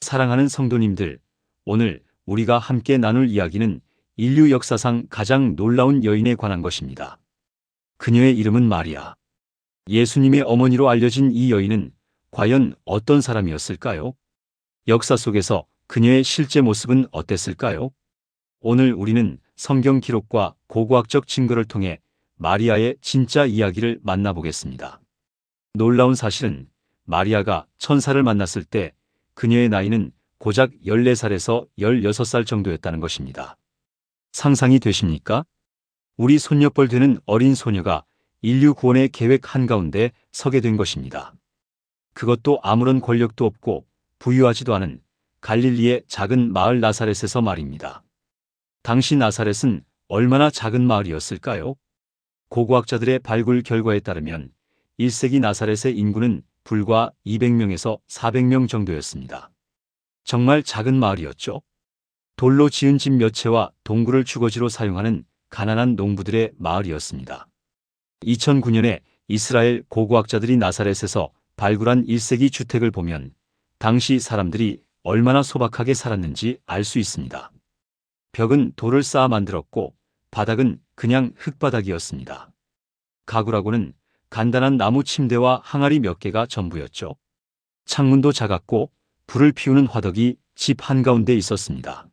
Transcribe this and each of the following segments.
사랑하는 성도님들, 오늘 우리가 함께 나눌 이야기는 인류 역사상 가장 놀라운 여인에 관한 것입니다. 그녀의 이름은 마리아. 예수님의 어머니로 알려진 이 여인은 과연 어떤 사람이었을까요? 역사 속에서 그녀의 실제 모습은 어땠을까요? 오늘 우리는 성경 기록과 고고학적 증거를 통해 마리아의 진짜 이야기를 만나보겠습니다. 놀라운 사실은 마리아가 천사를 만났을 때 그녀의 나이는 고작 14살에서 16살 정도였다는 것입니다. 상상이 되십니까? 우리 손녀뻘 되는 어린 소녀가 인류 구원의 계획 한가운데 서게 된 것입니다. 그것도 아무런 권력도 없고 부유하지도 않은 갈릴리의 작은 마을 나사렛에서 말입니다. 당시 나사렛은 얼마나 작은 마을이었을까요? 고고학자들의 발굴 결과에 따르면 1세기 나사렛의 인구는 불과 200명에서 400명 정도였습니다. 정말 작은 마을이었죠. 돌로 지은 집 몇 채와 동굴을 주거지로 사용하는 가난한 농부들의 마을이었습니다. 2009년에 이스라엘 고고학자들이 나사렛에서 발굴한 1세기 주택을 보면 당시 사람들이 얼마나 소박하게 살았는지 알 수 있습니다. 벽은 돌을 쌓아 만들었고 바닥은 그냥 흙바닥이었습니다. 가구라고는 간단한 나무 침대와 항아리 몇 개가 전부였죠. 창문도 작았고 불을 피우는 화덕이 집 한가운데 있었습니다.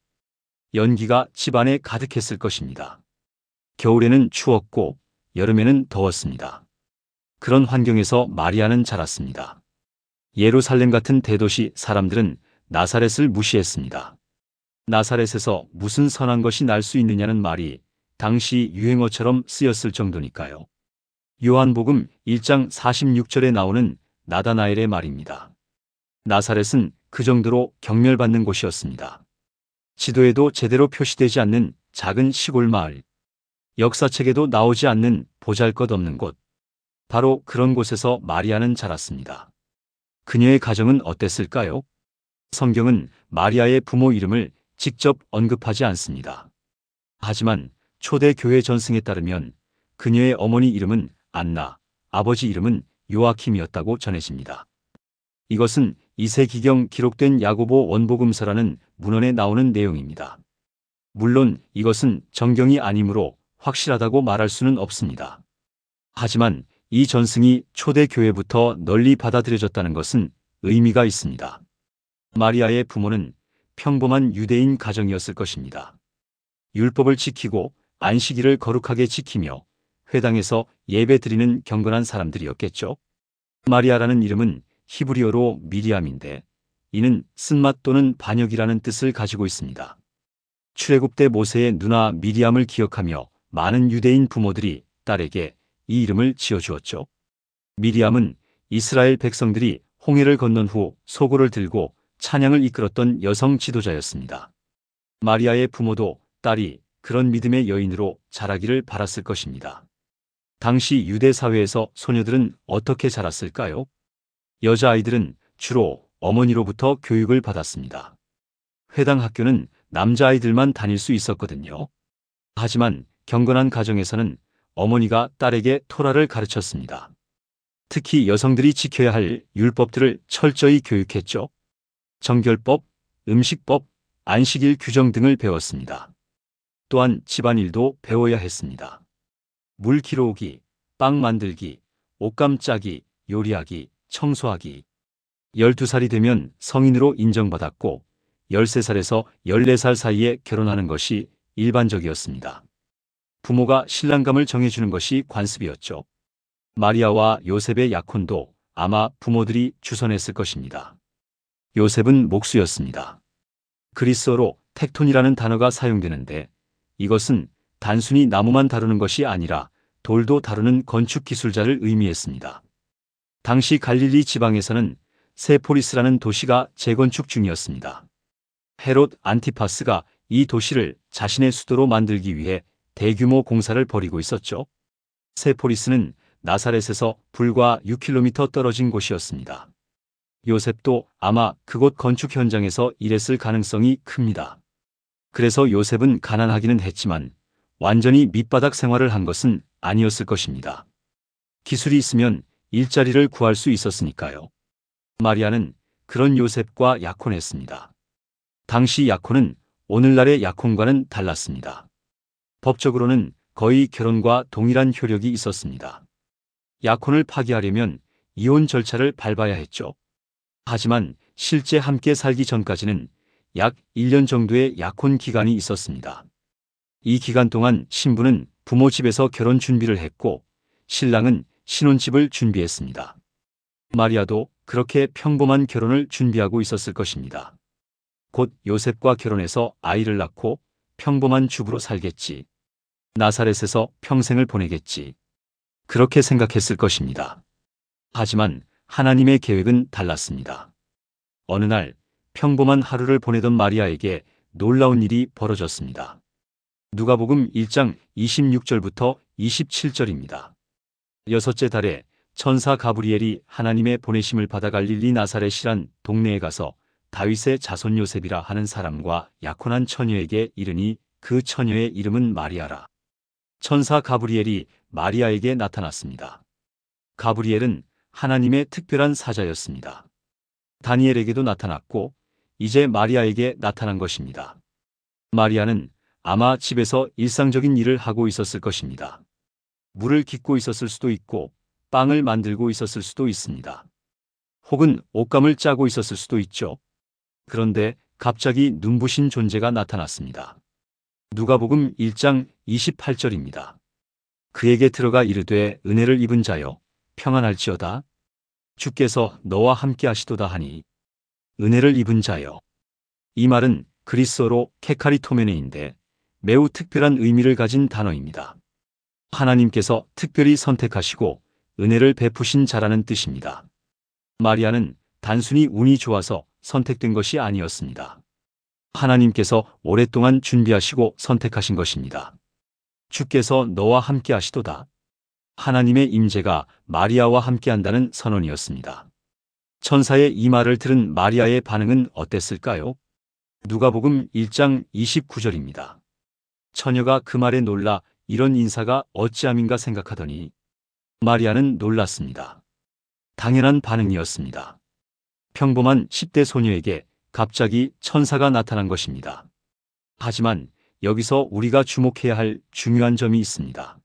연기가 집 안에 가득했을 것입니다. 겨울에는 추웠고 여름에는 더웠습니다. 그런 환경에서 마리아는 자랐습니다. 예루살렘 같은 대도시 사람들은 나사렛을 무시했습니다. 나사렛에서 무슨 선한 것이 날 수 있느냐는 말이 당시 유행어처럼 쓰였을 정도니까요. 요한복음 1장 46절에 나오는 나다나엘의 말입니다. 나사렛은 그 정도로 경멸받는 곳이었습니다. 지도에도 제대로 표시되지 않는 작은 시골 마을, 역사책에도 나오지 않는 보잘것없는 곳, 바로 그런 곳에서 마리아는 자랐습니다. 그녀의 가정은 어땠을까요? 성경은 마리아의 부모 이름을 직접 언급하지 않습니다. 하지만 초대 교회 전승에 따르면 그녀의 어머니 이름은 안나, 아버지 이름은 요아킴이었다고 전해집니다. 이것은 2세기경 기록된 야고보 원복음서라는 문헌에 나오는 내용입니다. 물론 이것은 정경이 아니므로 확실하다고 말할 수는 없습니다. 하지만 이 전승이 초대 교회부터 널리 받아들여졌다는 것은 의미가 있습니다. 마리아의 부모는 평범한 유대인 가정이었을 것입니다. 율법을 지키고 안식일을 거룩하게 지키며 회당에서 예배 드리는 경건한 사람들이었겠죠. 마리아라는 이름은 히브리어로 미리암인데 이는 쓴맛 또는 반역이라는 뜻을 가지고 있습니다. 출애굽 때 모세의 누나 미리암을 기억하며 많은 유대인 부모들이 딸에게 이 이름을 지어주었죠. 미리암은 이스라엘 백성들이 홍해를 건넌 후 소고를 들고 찬양을 이끌었던 여성 지도자였습니다. 마리아의 부모도 딸이 그런 믿음의 여인으로 자라기를 바랐을 것입니다. 당시 유대 사회에서 소녀들은 어떻게 자랐을까요? 여자아이들은 주로 어머니로부터 교육을 받았습니다. 회당 학교는 남자아이들만 다닐 수 있었거든요. 하지만 경건한 가정에서는 어머니가 딸에게 토라를 가르쳤습니다. 특히 여성들이 지켜야 할 율법들을 철저히 교육했죠. 정결법, 음식법, 안식일 규정 등을 배웠습니다. 또한 집안일도 배워야 했습니다. 물 길어오기, 빵 만들기, 옷감 짜기, 요리하기, 청소하기. 12살이 되면 성인으로 인정받았고 13살에서 14살 사이에 결혼하는 것이 일반적이었습니다. 부모가 신랑감을 정해주는 것이 관습이었죠. 마리아와 요셉의 약혼도 아마 부모들이 주선했을 것입니다. 요셉은 목수였습니다. 그리스어로 텍톤이라는 단어가 사용되는데 이것은 단순히 나무만 다루는 것이 아니라 돌도 다루는 건축 기술자를 의미했습니다. 당시 갈릴리 지방에서는 세포리스라는 도시가 재건축 중이었습니다. 헤롯 안티파스가 이 도시를 자신의 수도로 만들기 위해 대규모 공사를 벌이고 있었죠. 세포리스는 나사렛에서 불과 6km 떨어진 곳이었습니다. 요셉도 아마 그곳 건축 현장에서 일했을 가능성이 큽니다. 그래서 요셉은 가난하기는 했지만 완전히 밑바닥 생활을 한 것은 아니었을 것입니다. 기술이 있으면 일자리를 구할 수 있었으니까요. 마리아는 그런 요셉과 약혼했습니다. 당시 약혼은 오늘날의 약혼과는 달랐습니다. 법적으로는 거의 결혼과 동일한 효력이 있었습니다. 약혼을 파기하려면 이혼 절차를 밟아야 했죠. 하지만 실제 함께 살기 전까지는 약 1년 정도의 약혼 기간이 있었습니다. 이 기간 동안 신부는 부모 집에서 결혼 준비를 했고 신랑은 신혼집을 준비했습니다. 마리아도 그렇게 평범한 결혼을 준비하고 있었을 것입니다. 곧 요셉과 결혼해서 아이를 낳고 평범한 주부로 살겠지. 나사렛에서 평생을 보내겠지. 그렇게 생각했을 것입니다. 하지만 하나님의 계획은 달랐습니다. 어느 날 평범한 하루를 보내던 마리아에게 놀라운 일이 벌어졌습니다. 누가복음 1장 26절부터 27절입니다. 여섯째 달에 천사 가브리엘이 하나님의 보내심을 받아 갈릴리 나사렛이란 동네에 가서 다윗의 자손 요셉이라 하는 사람과 약혼한 처녀에게 이르니 그 처녀의 이름은 마리아라. 천사 가브리엘이 마리아에게 나타났습니다. 가브리엘은 하나님의 특별한 사자였습니다. 다니엘에게도 나타났고 이제 마리아에게 나타난 것입니다. 마리아는 아마 집에서 일상적인 일을 하고 있었을 것입니다. 물을 깃고 있었을 수도 있고 빵을 만들고 있었을 수도 있습니다. 혹은 옷감을 짜고 있었을 수도 있죠. 그런데 갑자기 눈부신 존재가 나타났습니다. 누가복음 1장 28절입니다. 그에게 들어가 이르되 은혜를 입은 자여 평안할지어다. 주께서 너와 함께 하시도다 하니 은혜를 입은 자여. 이 말은 그리스어로 케카리토메네인데 매우 특별한 의미를 가진 단어입니다. 하나님께서 특별히 선택하시고 은혜를 베푸신 자라는 뜻입니다. 마리아는 단순히 운이 좋아서 선택된 것이 아니었습니다. 하나님께서 오랫동안 준비하시고 선택하신 것입니다. 주께서 너와 함께 하시도다. 하나님의 임재가 마리아와 함께 한다는 선언이었습니다. 천사의 이 말을 들은 마리아의 반응은 어땠을까요? 누가복음 1장 29절입니다. 처녀가 그 말에 놀라 이런 인사가 어찌함인가 생각하더니 마리아는 놀랐습니다. 당연한 반응이었습니다. 평범한 10대 소녀에게 갑자기 천사가 나타난 것입니다. 하지만 여기서 우리가 주목해야 할 중요한 점이 있습니다.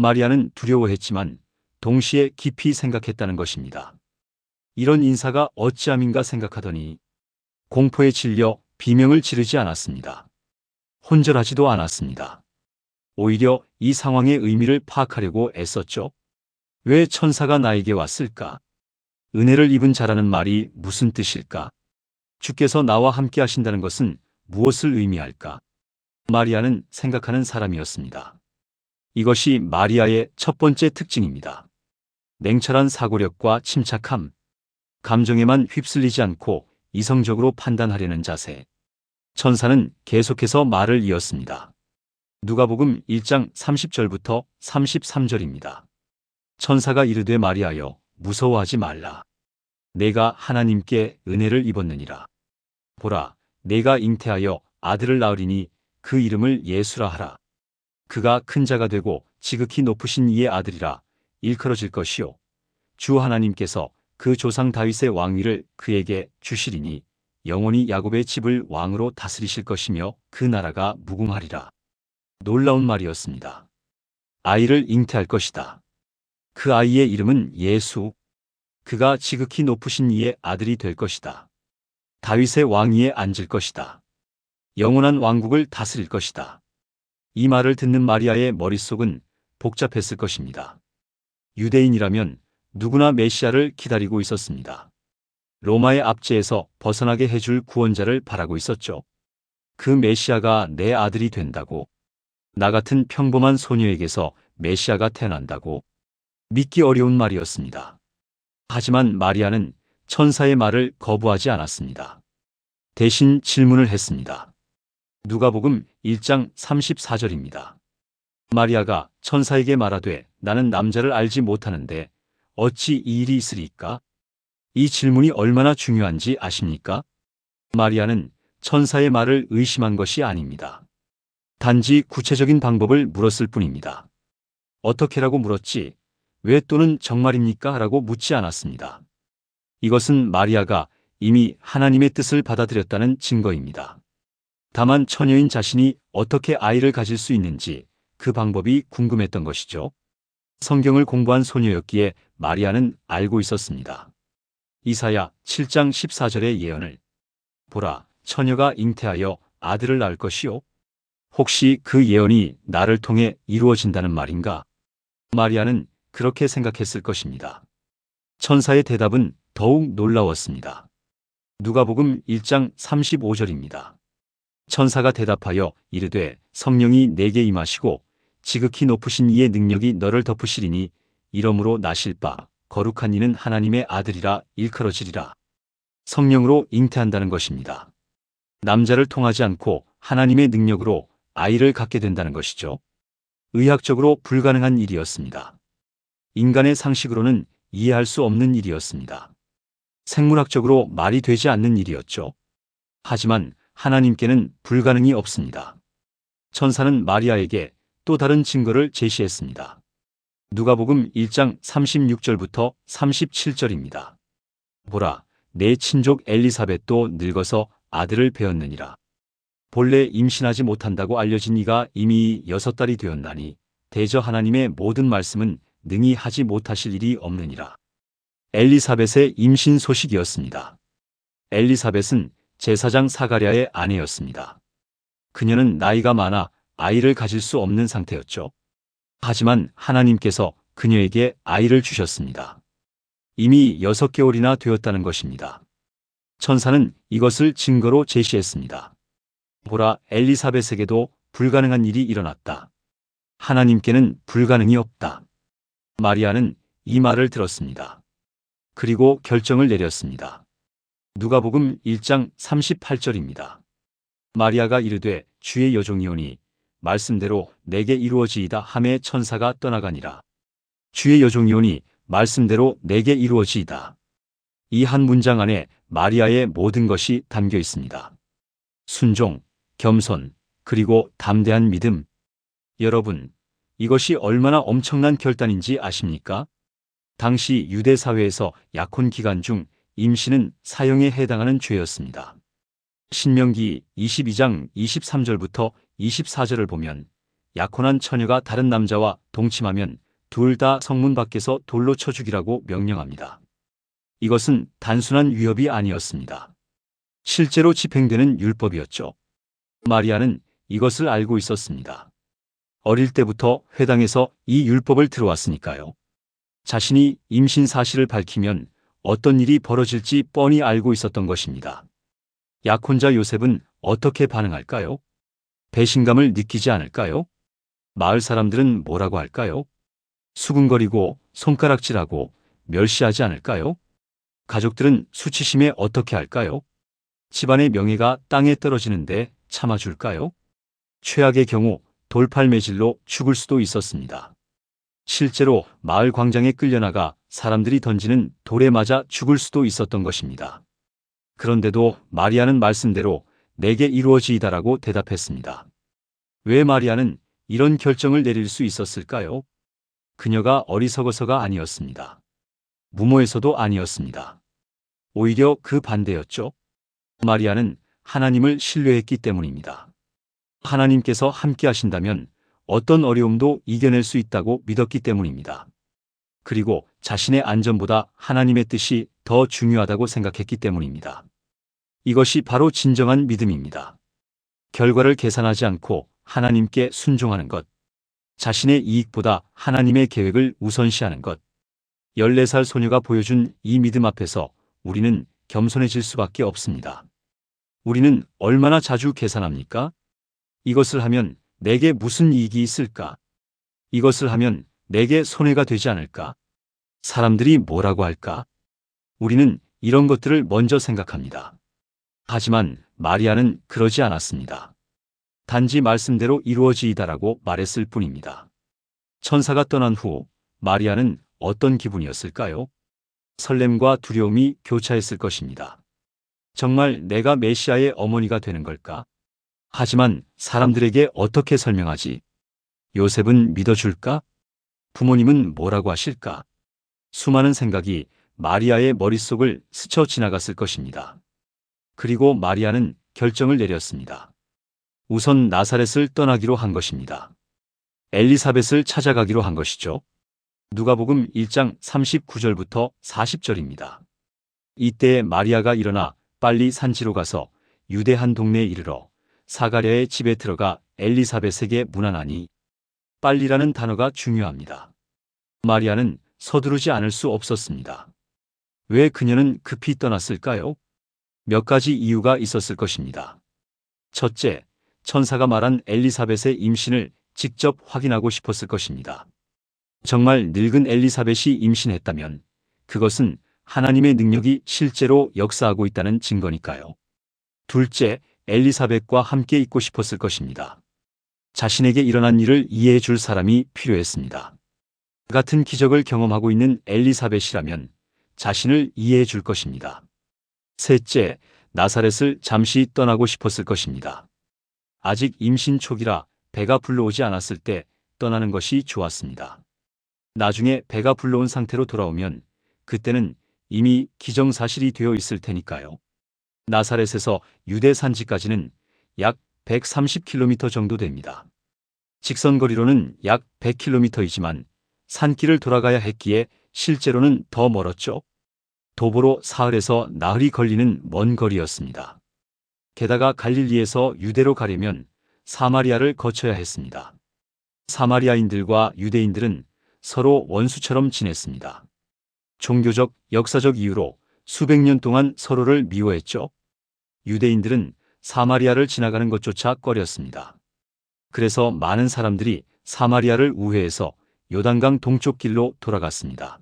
마리아는 두려워했지만 동시에 깊이 생각했다는 것입니다. 이런 인사가 어찌함인가 생각하더니 공포에 질려 비명을 지르지 않았습니다. 혼절하지도 않았습니다. 오히려 이 상황의 의미를 파악하려고 애썼죠. 왜 천사가 나에게 왔을까? 은혜를 입은 자라는 말이 무슨 뜻일까? 주께서 나와 함께 하신다는 것은 무엇을 의미할까? 마리아는 생각하는 사람이었습니다. 이것이 마리아의 첫 번째 특징입니다. 냉철한 사고력과 침착함, 감정에만 휩쓸리지 않고 이성적으로 판단하려는 자세. 천사는 계속해서 말을 이었습니다. 누가복음 1장 30절부터 33절입니다. 천사가 이르되 마리아여 무서워하지 말라. 내가 하나님께 은혜를 입었느니라. 보라, 내가 잉태하여 아들을 낳으리니 그 이름을 예수라 하라. 그가 큰 자가 되고 지극히 높으신 이의 아들이라. 일컬어질 것이요 주 하나님께서 그 조상 다윗의 왕위를 그에게 주시리니 영원히 야곱의 집을 왕으로 다스리실 것이며 그 나라가 무궁하리라. 놀라운 말이었습니다. 아이를 잉태할 것이다. 그 아이의 이름은 예수. 그가 지극히 높으신 이의 아들이 될 것이다. 다윗의 왕위에 앉을 것이다. 영원한 왕국을 다스릴 것이다. 이 말을 듣는 마리아의 머릿속은 복잡했을 것입니다. 유대인이라면 누구나 메시아를 기다리고 있었습니다. 로마의 압제에서 벗어나게 해줄 구원자를 바라고 있었죠. 그 메시아가 내 아들이 된다고, 나 같은 평범한 소녀에게서 메시아가 태어난다고, 믿기 어려운 말이었습니다. 하지만 마리아는 천사의 말을 거부하지 않았습니다. 대신 질문을 했습니다. 누가복음 1장 34절입니다. 마리아가 천사에게 말하되 나는 남자를 알지 못하는데 어찌 이 일이 있으리까? 이 질문이 얼마나 중요한지 아십니까? 마리아는 천사의 말을 의심한 것이 아닙니다. 단지 구체적인 방법을 물었을 뿐입니다. 어떻게라고 물었지, 왜 또는 정말입니까? 라고 묻지 않았습니다. 이것은 마리아가 이미 하나님의 뜻을 받아들였다는 증거입니다. 다만 처녀인 자신이 어떻게 아이를 가질 수 있는지 그 방법이 궁금했던 것이죠. 성경을 공부한 소녀였기에 마리아는 알고 있었습니다. 이사야 7장 14절의 예언을 보라, 처녀가 잉태하여 아들을 낳을 것이요. 혹시 그 예언이 나를 통해 이루어진다는 말인가? 마리아는 그렇게 생각했을 것입니다. 천사의 대답은 더욱 놀라웠습니다. 누가복음 1장 35절입니다. 천사가 대답하여 이르되 성령이 내게 임하시고 지극히 높으신 이의 능력이 너를 덮으시리니 이러므로 나실 바 거룩한 이는 하나님의 아들이라 일컬어지리라. 성령으로 잉태한다는 것입니다. 남자를 통하지 않고 하나님의 능력으로 아이를 갖게 된다는 것이죠. 의학적으로 불가능한 일이었습니다. 인간의 상식으로는 이해할 수 없는 일이었습니다. 생물학적으로 말이 되지 않는 일이었죠. 하지만 하나님께는 불가능이 없습니다. 천사는 마리아에게 또 다른 증거를 제시했습니다. 누가복음 1장 36절부터 37절입니다. 보라, 내 친족 엘리사벳도 늙어서 아들을 배었느니라. 본래 임신하지 못한다고 알려진 이가 이미 6달이 되었나니 대저 하나님의 모든 말씀은 능히 하지 못하실 일이 없느니라. 엘리사벳의 임신 소식이었습니다. 엘리사벳은 제사장 사가랴의 아내였습니다. 그녀는 나이가 많아 아이를 가질 수 없는 상태였죠. 하지만 하나님께서 그녀에게 아이를 주셨습니다. 이미 6개월이나 되었다는 것입니다. 천사는 이것을 증거로 제시했습니다. 보라, 엘리사벳에게도 불가능한 일이 일어났다. 하나님께는 불가능이 없다. 마리아는 이 말을 들었습니다. 그리고 결정을 내렸습니다. 누가복음 1장 38절입니다. 마리아가 이르되 주의 여종이오니 말씀대로 내게 이루어지이다 하매 천사가 떠나가니라. 주의 여종이오니 말씀대로 내게 이루어지이다. 이 한 문장 안에 마리아의 모든 것이 담겨 있습니다. 순종, 겸손, 그리고 담대한 믿음. 여러분, 이것이 얼마나 엄청난 결단인지 아십니까? 당시 유대 사회에서 약혼 기간 중 임신은 사형에 해당하는 죄였습니다. 신명기 22장 23절부터 24절을 보면 약혼한 처녀가 다른 남자와 동침하면 둘 다 성문 밖에서 돌로 쳐 죽이라고 명령합니다. 이것은 단순한 위협이 아니었습니다. 실제로 집행되는 율법이었죠. 마리아는 이것을 알고 있었습니다. 어릴 때부터 회당에서 이 율법을 들어왔으니까요. 자신이 임신 사실을 밝히면 어떤 일이 벌어질지 뻔히 알고 있었던 것입니다. 약혼자 요셉은 어떻게 반응할까요? 배신감을 느끼지 않을까요? 마을 사람들은 뭐라고 할까요? 수군거리고 손가락질하고 멸시하지 않을까요? 가족들은 수치심에 어떻게 할까요? 집안의 명예가 땅에 떨어지는데 참아줄까요? 최악의 경우 돌팔매질로 죽을 수도 있었습니다. 실제로 마을 광장에 끌려나가 사람들이 던지는 돌에 맞아 죽을 수도 있었던 것입니다. 그런데도 마리아는 말씀대로 내게 이루어지이다라고 대답했습니다. 왜 마리아는 이런 결정을 내릴 수 있었을까요? 그녀가 어리석어서가 아니었습니다. 무모해서도 아니었습니다. 오히려 그 반대였죠. 마리아는 하나님을 신뢰했기 때문입니다. 하나님께서 함께 하신다면 어떤 어려움도 이겨낼 수 있다고 믿었기 때문입니다. 그리고 자신의 안전보다 하나님의 뜻이 더 중요하다고 생각했기 때문입니다. 이것이 바로 진정한 믿음입니다. 결과를 계산하지 않고 하나님께 순종하는 것. 자신의 이익보다 하나님의 계획을 우선시하는 것. 14살 소녀가 보여준 이 믿음 앞에서 우리는 겸손해질 수밖에 없습니다. 우리는 얼마나 자주 계산합니까? 이것을 하면 내게 무슨 이익이 있을까? 이것을 하면 내게 손해가 되지 않을까? 사람들이 뭐라고 할까? 우리는 이런 것들을 먼저 생각합니다. 하지만 마리아는 그러지 않았습니다. 단지 말씀대로 이루어지이다라고 말했을 뿐입니다. 천사가 떠난 후 마리아는 어떤 기분이었을까요? 설렘과 두려움이 교차했을 것입니다. 정말 내가 메시아의 어머니가 되는 걸까? 하지만 사람들에게 어떻게 설명하지? 요셉은 믿어줄까? 부모님은 뭐라고 하실까? 수많은 생각이 마리아의 머릿속을 스쳐 지나갔을 것입니다. 그리고 마리아는 결정을 내렸습니다. 우선 나사렛을 떠나기로 한 것입니다. 엘리사벳을 찾아가기로 한 것이죠. 누가복음 1장 39절부터 40절입니다. 이때 마리아가 일어나 빨리 산지로 가서 유대 한 동네에 이르러 사가랴의 집에 들어가 엘리사벳에게 문안하니, 빨리라는 단어가 중요합니다. 마리아는 서두르지 않을 수 없었습니다. 왜 그녀는 급히 떠났을까요? 몇 가지 이유가 있었을 것입니다. 첫째, 천사가 말한 엘리사벳의 임신을 직접 확인하고 싶었을 것입니다. 정말 늙은 엘리사벳이 임신했다면 그것은 하나님의 능력이 실제로 역사하고 있다는 증거니까요. 둘째, 엘리사벳과 함께 있고 싶었을 것입니다. 자신에게 일어난 일을 이해해 줄 사람이 필요했습니다. 같은 기적을 경험하고 있는 엘리사벳이라면 자신을 이해해 줄 것입니다. 셋째, 나사렛을 잠시 떠나고 싶었을 것입니다. 아직 임신 초기라 배가 불러오지 않았을 때 떠나는 것이 좋았습니다. 나중에 배가 불러온 상태로 돌아오면 그때는 이미 기정사실이 되어 있을 테니까요. 나사렛에서 유대 산지까지는 약 130km 정도 됩니다. 직선거리로는 약 100km이지만 산길을 돌아가야 했기에 실제로는 더 멀었죠. 도보로 사흘에서 나흘이 걸리는 먼 거리였습니다. 게다가 갈릴리에서 유대로 가려면 사마리아를 거쳐야 했습니다. 사마리아인들과 유대인들은 서로 원수처럼 지냈습니다. 종교적, 역사적 이유로 수백 년 동안 서로를 미워했죠. 유대인들은 사마리아를 지나가는 것조차 꺼렸습니다. 그래서 많은 사람들이 사마리아를 우회해서 요단강 동쪽 길로 돌아갔습니다.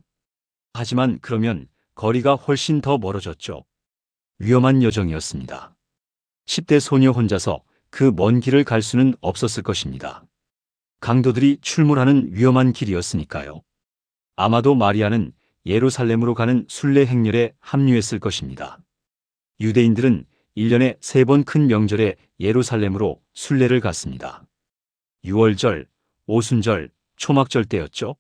하지만 그러면 거리가 훨씬 더 멀어졌죠. 위험한 여정이었습니다. 10대 소녀 혼자서 그 먼 길을 갈 수는 없었을 것입니다. 강도들이 출몰하는 위험한 길이었으니까요. 아마도 마리아는 예루살렘으로 가는 순례 행렬에 합류했을 것입니다. 유대인들은 1년에 3번 큰 명절에 예루살렘으로 순례를 갔습니다. 유월절, 오순절, 초막절 때였죠.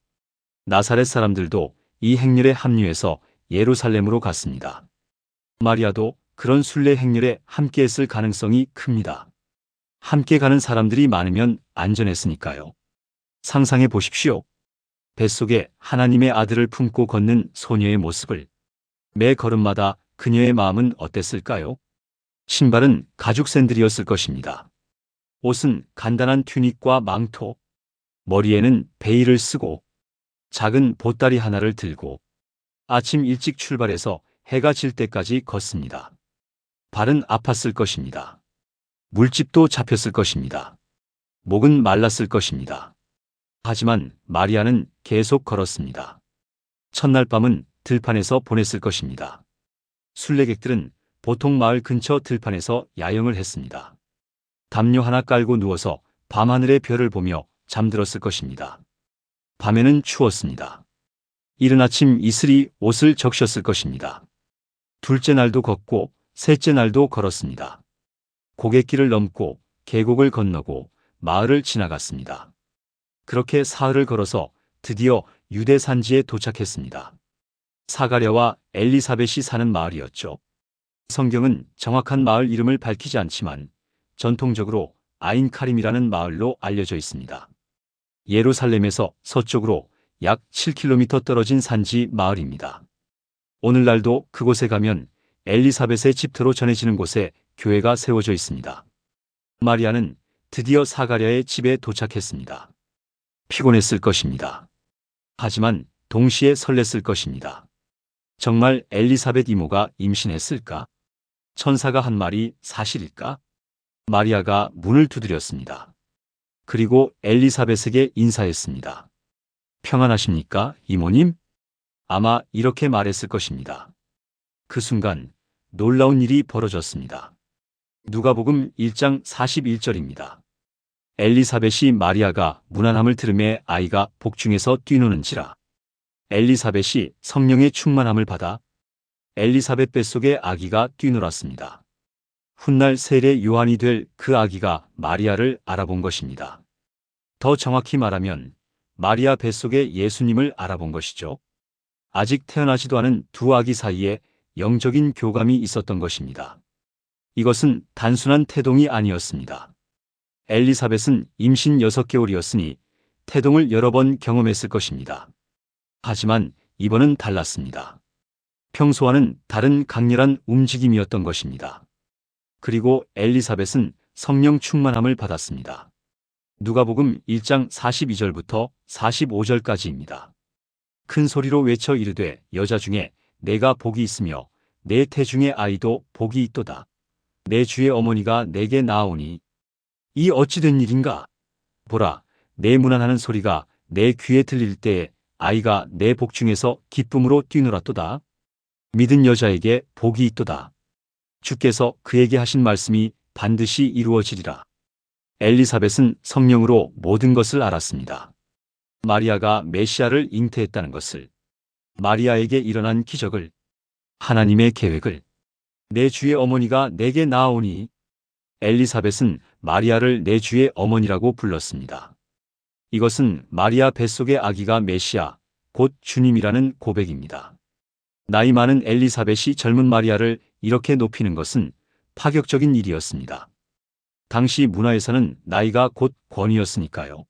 나사렛 사람들도 이 행렬에 합류해서 예루살렘으로 갔습니다. 마리아도 그런 순례 행렬에 함께했을 가능성이 큽니다. 함께 가는 사람들이 많으면 안전했으니까요. 상상해 보십시오. 뱃속에 하나님의 아들을 품고 걷는 소녀의 모습을. 매 걸음마다 그녀의 마음은 어땠을까요? 신발은 가죽 샌들이었을 것입니다. 옷은 간단한 튜닉과 망토, 머리에는 베일을 쓰고 작은 보따리 하나를 들고 아침 일찍 출발해서 해가 질 때까지 걷습니다. 발은 아팠을 것입니다. 물집도 잡혔을 것입니다. 목은 말랐을 것입니다. 하지만 마리아는 계속 걸었습니다. 첫날 밤은 들판에서 보냈을 것입니다. 순례객들은 보통 마을 근처 들판에서 야영을 했습니다. 담요 하나 깔고 누워서 밤하늘의 별을 보며 잠들었을 것입니다. 밤에는 추웠습니다. 이른 아침 이슬이 옷을 적셨을 것입니다. 둘째 날도 걷고 셋째 날도 걸었습니다. 고갯길을 넘고 계곡을 건너고 마을을 지나갔습니다. 그렇게 사흘을 걸어서 드디어 유대 산지에 도착했습니다. 사가랴와 엘리사벳이 사는 마을이었죠. 성경은 정확한 마을 이름을 밝히지 않지만 전통적으로 아인 카림이라는 마을로 알려져 있습니다. 예루살렘에서 서쪽으로 약 7km 떨어진 산지 마을입니다. 오늘날도 그곳에 가면 엘리사벳의 집터로 전해지는 곳에 교회가 세워져 있습니다. 마리아는 드디어 사가랴의 집에 도착했습니다. 피곤했을 것입니다. 하지만 동시에 설렜을 것입니다. 정말 엘리사벳 이모가 임신했을까? 천사가 한 말이 사실일까? 마리아가 문을 두드렸습니다. 그리고 엘리사벳에게 인사했습니다. 평안하십니까, 이모님? 아마 이렇게 말했을 것입니다. 그 순간 놀라운 일이 벌어졌습니다. 누가복음 1장 41절입니다. 엘리사벳이 마리아가 문안함을 들음에 아이가 복중에서 뛰노는지라. 엘리사벳이 성령의 충만함을 받아 엘리사벳 뱃속에 아기가 뛰놀았습니다. 훗날 세례 요한이 될 그 아기가 마리아를 알아본 것입니다. 더 정확히 말하면 마리아 뱃속에 예수님을 알아본 것이죠. 아직 태어나지도 않은 두 아기 사이에 영적인 교감이 있었던 것입니다. 이것은 단순한 태동이 아니었습니다. 엘리사벳은 임신 6개월이었으니 태동을 여러 번 경험했을 것입니다. 하지만 이번은 달랐습니다. 평소와는 다른 강렬한 움직임이었던 것입니다. 그리고 엘리사벳은 성령 충만함을 받았습니다. 누가복음 1장 42절부터 45절까지입니다. 큰 소리로 외쳐 이르되 여자 중에 내가 복이 있으며 내 태중의 아이도 복이 있도다. 내 주의 어머니가 내게 나아오니 이 어찌 된 일인가? 보라, 내 문안하는 소리가 내 귀에 들릴 때에 아이가 내 복중에서 기쁨으로 뛰놀았도다. 믿은 여자에게 복이 있도다. 주께서 그에게 하신 말씀이 반드시 이루어지리라. 엘리사벳은 성령으로 모든 것을 알았습니다. 마리아가 메시아를 잉태했다는 것을, 마리아에게 일어난 기적을, 하나님의 계획을, 내 주의 어머니가 내게 나아오니. 엘리사벳은 마리아를 내 주의 어머니라고 불렀습니다. 이것은 마리아 뱃속의 아기가 메시아, 곧 주님이라는 고백입니다. 나이 많은 엘리사벳이 젊은 마리아를 이렇게 높이는 것은 파격적인 일이었습니다. 당시 문화에서는 나이가 곧 권위였으니까요.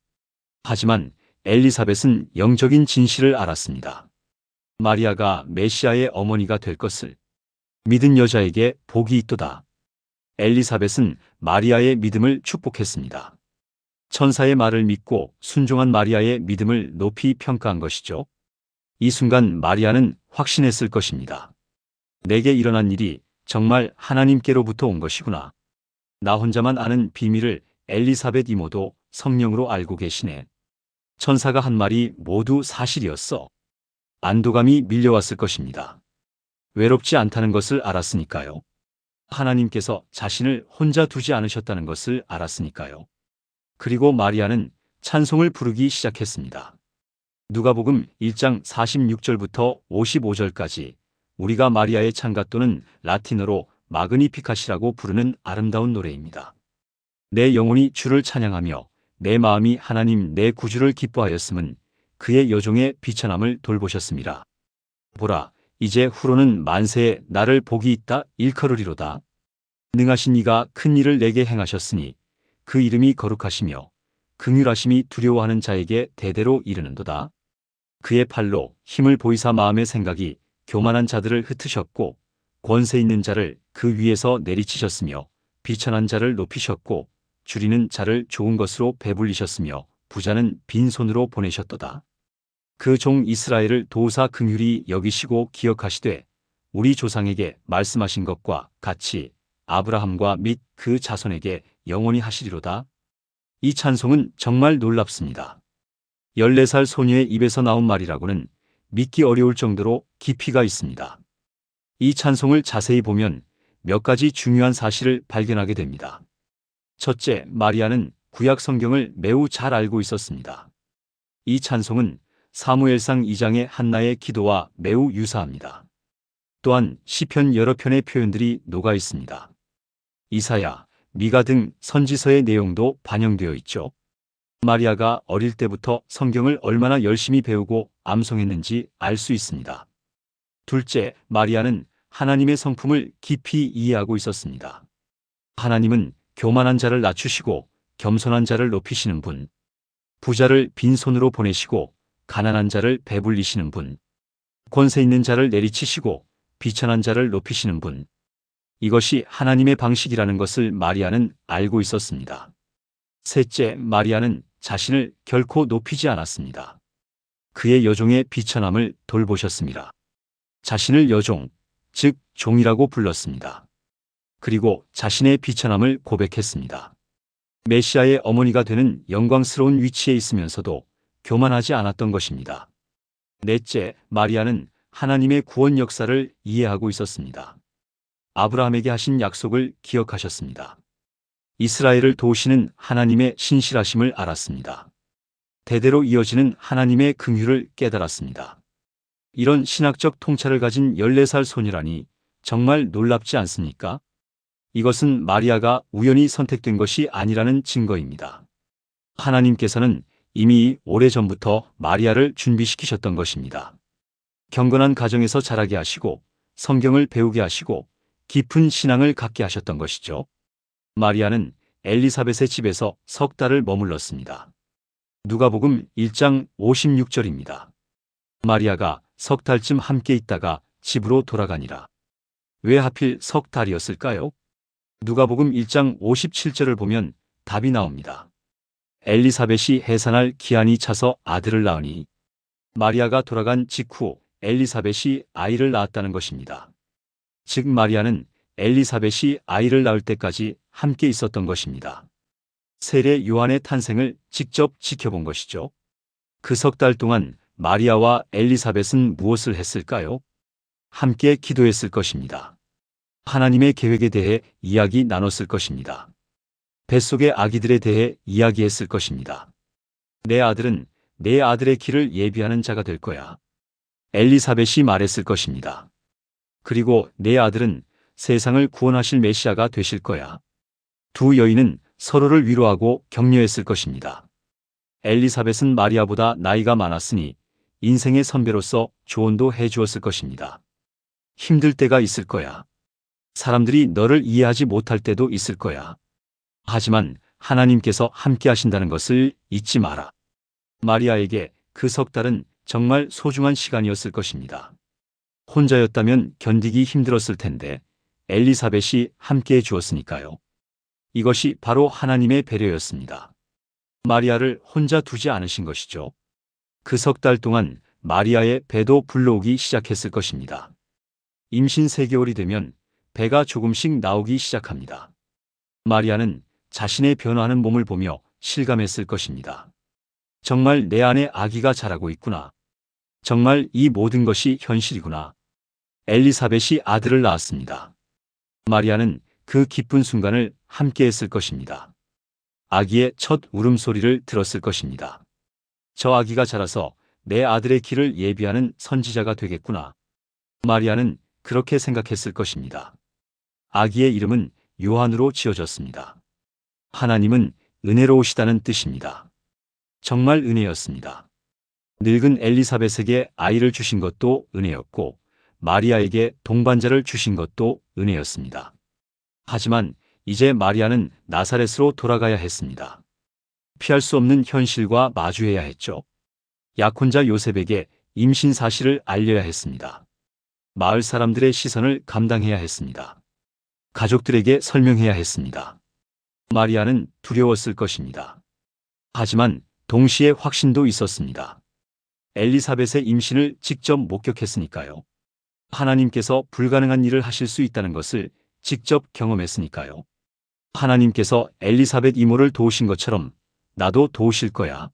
하지만 엘리사벳은 영적인 진실을 알았습니다. 마리아가 메시아의 어머니가 될 것을, 믿은 여자에게 복이 있도다. 엘리사벳은 마리아의 믿음을 축복했습니다. 천사의 말을 믿고 순종한 마리아의 믿음을 높이 평가한 것이죠. 이 순간 마리아는 확신했을 것입니다. 내게 일어난 일이 정말 하나님께로부터 온 것이구나. 나 혼자만 아는 비밀을 엘리사벳 이모도 성령으로 알고 계시네. 천사가 한 말이 모두 사실이었어. 안도감이 밀려왔을 것입니다. 외롭지 않다는 것을 알았으니까요. 하나님께서 자신을 혼자 두지 않으셨다는 것을 알았으니까요. 그리고 마리아는 찬송을 부르기 시작했습니다. 누가복음 1장 46절부터 55절까지 우리가 마리아의 찬가 또는 라틴어로 마그니피카시라고 부르는 아름다운 노래입니다. 내 영혼이 주를 찬양하며 내 마음이 하나님 내 구주를 기뻐하였음은 그의 여종의 비천함을 돌보셨습니다. 보라, 이제 후로는 만세에 나를 복이 있다 일컬으리로다. 능하신 이가 큰 일을 내게 행하셨으니 그 이름이 거룩하시며 긍휼하심이 두려워하는 자에게 대대로 이르는도다. 그의 팔로 힘을 보이사 마음의 생각이 교만한 자들을 흩으셨고 권세 있는 자를 그 위에서 내리치셨으며 비천한 자를 높이셨고 줄이는 자를 좋은 것으로 배불리셨으며 부자는 빈손으로 보내셨도다. 그 종 이스라엘을 도우사 긍휼히 여기시고 기억하시되 우리 조상에게 말씀하신 것과 같이 아브라함과 및 그 자손에게 영원히 하시리로다. 이 찬송은 정말 놀랍습니다. 14살 소녀의 입에서 나온 말이라고는 믿기 어려울 정도로 깊이가 있습니다. 이 찬송을 자세히 보면 몇 가지 중요한 사실을 발견하게 됩니다. 첫째, 마리아는 구약 성경을 매우 잘 알고 있었습니다. 이 찬송은 사무엘상 2장의 한나의 기도와 매우 유사합니다. 또한 시편 여러 편의 표현들이 녹아 있습니다. 이사야, 미가 등 선지서의 내용도 반영되어 있죠. 마리아가 어릴 때부터 성경을 얼마나 열심히 배우고 암송했는지 알 수 있습니다. 둘째, 마리아는 하나님의 성품을 깊이 이해하고 있었습니다. 하나님은 교만한 자를 낮추시고 겸손한 자를 높이시는 분, 부자를 빈손으로 보내시고 가난한 자를 배불리시는 분, 권세 있는 자를 내리치시고 비천한 자를 높이시는 분, 이것이 하나님의 방식이라는 것을 마리아는 알고 있었습니다. 셋째, 마리아는 자신을 결코 높이지 않았습니다. 그의 여종의 비천함을 돌보셨습니다. 자신을 여종, 즉 종이라고 불렀습니다. 그리고 자신의 비천함을 고백했습니다. 메시아의 어머니가 되는 영광스러운 위치에 있으면서도 교만하지 않았던 것입니다. 넷째, 마리아는 하나님의 구원 역사를 이해하고 있었습니다. 아브라함에게 하신 약속을 기억하셨습니다. 이스라엘을 도우시는 하나님의 신실하심을 알았습니다. 대대로 이어지는 하나님의 긍휼을 깨달았습니다. 이런 신학적 통찰을 가진 14살 소녀라니 정말 놀랍지 않습니까? 이것은 마리아가 우연히 선택된 것이 아니라는 증거입니다. 하나님께서는 이미 오래전부터 마리아를 준비시키셨던 것입니다. 경건한 가정에서 자라게 하시고 성경을 배우게 하시고 깊은 신앙을 갖게 하셨던 것이죠. 마리아는 엘리사벳의 집에서 석 달을 머물렀습니다. 누가복음 1장 56절입니다. 마리아가 석 달쯤 함께 있다가 집으로 돌아가니라. 왜 하필 석 달이었을까요? 누가복음 1장 57절을 보면 답이 나옵니다. 엘리사벳이 해산할 기한이 차서 아들을 낳으니 마리아가 돌아간 직후 엘리사벳이 아이를 낳았다는 것입니다. 즉 마리아는 엘리사벳이 아이를 낳을 때까지 함께 있었던 것입니다. 세례 요한의 탄생을 직접 지켜본 것이죠. 그 석 달 동안 마리아와 엘리사벳은 무엇을 했을까요? 함께 기도했을 것입니다. 하나님의 계획에 대해 이야기 나눴을 것입니다. 뱃속의 아기들에 대해 이야기했을 것입니다. 내 아들은 내 아들의 길을 예비하는 자가 될 거야. 엘리사벳이 말했을 것입니다. 그리고 내 아들은 세상을 구원하실 메시아가 되실 거야. 두 여인은 서로를 위로하고 격려했을 것입니다. 엘리사벳은 마리아보다 나이가 많았으니 인생의 선배로서 조언도 해주었을 것입니다. 힘들 때가 있을 거야. 사람들이 너를 이해하지 못할 때도 있을 거야. 하지만 하나님께서 함께 하신다는 것을 잊지 마라. 마리아에게 그 석 달은 정말 소중한 시간이었을 것입니다. 혼자였다면 견디기 힘들었을 텐데 엘리사벳이 함께 해주었으니까요. 이것이 바로 하나님의 배려였습니다. 마리아를 혼자 두지 않으신 것이죠. 그 석 달 동안 마리아의 배도 불러오기 시작했을 것입니다. 임신 3개월이 되면 배가 조금씩 나오기 시작합니다. 마리아는 자신의 변화하는 몸을 보며 실감했을 것입니다. 정말 내 안에 아기가 자라고 있구나. 정말 이 모든 것이 현실이구나. 엘리사벳이 아들을 낳았습니다. 마리아는 그 기쁜 순간을 함께 했을 것입니다. 아기의 첫 울음소리를 들었을 것입니다. 저 아기가 자라서 내 아들의 길을 예비하는 선지자가 되겠구나. 마리아는 그렇게 생각했을 것입니다. 아기의 이름은 요한으로 지어졌습니다. 하나님은 은혜로우시다는 뜻입니다. 정말 은혜였습니다. 늙은 엘리사벳에게 아이를 주신 것도 은혜였고 마리아에게 동반자를 주신 것도 은혜였습니다. 하지만 이제 마리아는 나사렛으로 돌아가야 했습니다. 피할 수 없는 현실과 마주해야 했죠. 약혼자 요셉에게 임신 사실을 알려야 했습니다. 마을 사람들의 시선을 감당해야 했습니다. 가족들에게 설명해야 했습니다. 마리아는 두려웠을 것입니다. 하지만 동시에 확신도 있었습니다. 엘리사벳의 임신을 직접 목격했으니까요. 하나님께서 불가능한 일을 하실 수 있다는 것을 직접 경험했으니까요. 하나님께서 엘리사벳 이모를 도우신 것처럼 나도 도우실 거야.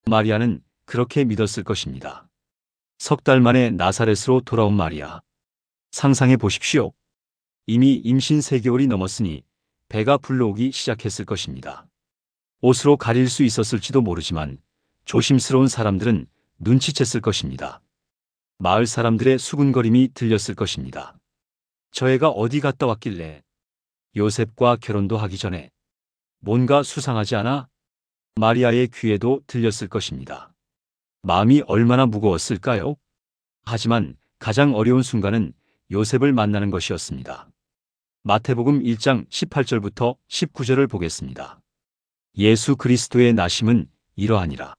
마리아는 그렇게 믿었을 것입니다. 석 달 만에 나사렛으로 돌아온 마리아. 상상해 보십시오. 이미 임신 3개월이 넘었으니 배가 불러오기 시작했을 것입니다. 옷으로 가릴 수 있었을지도 모르지만 조심스러운 사람들은 눈치챘을 것입니다. 마을 사람들의 수군거림이 들렸을 것입니다. 저 애가 어디 갔다 왔길래 요셉과 결혼도 하기 전에 뭔가 수상하지 않아? 마리아의 귀에도 들렸을 것입니다. 마음이 얼마나 무거웠을까요? 하지만 가장 어려운 순간은 요셉을 만나는 것이었습니다. 마태복음 1장 18절부터 19절을 보겠습니다. 예수 그리스도의 나심은 이러하니라.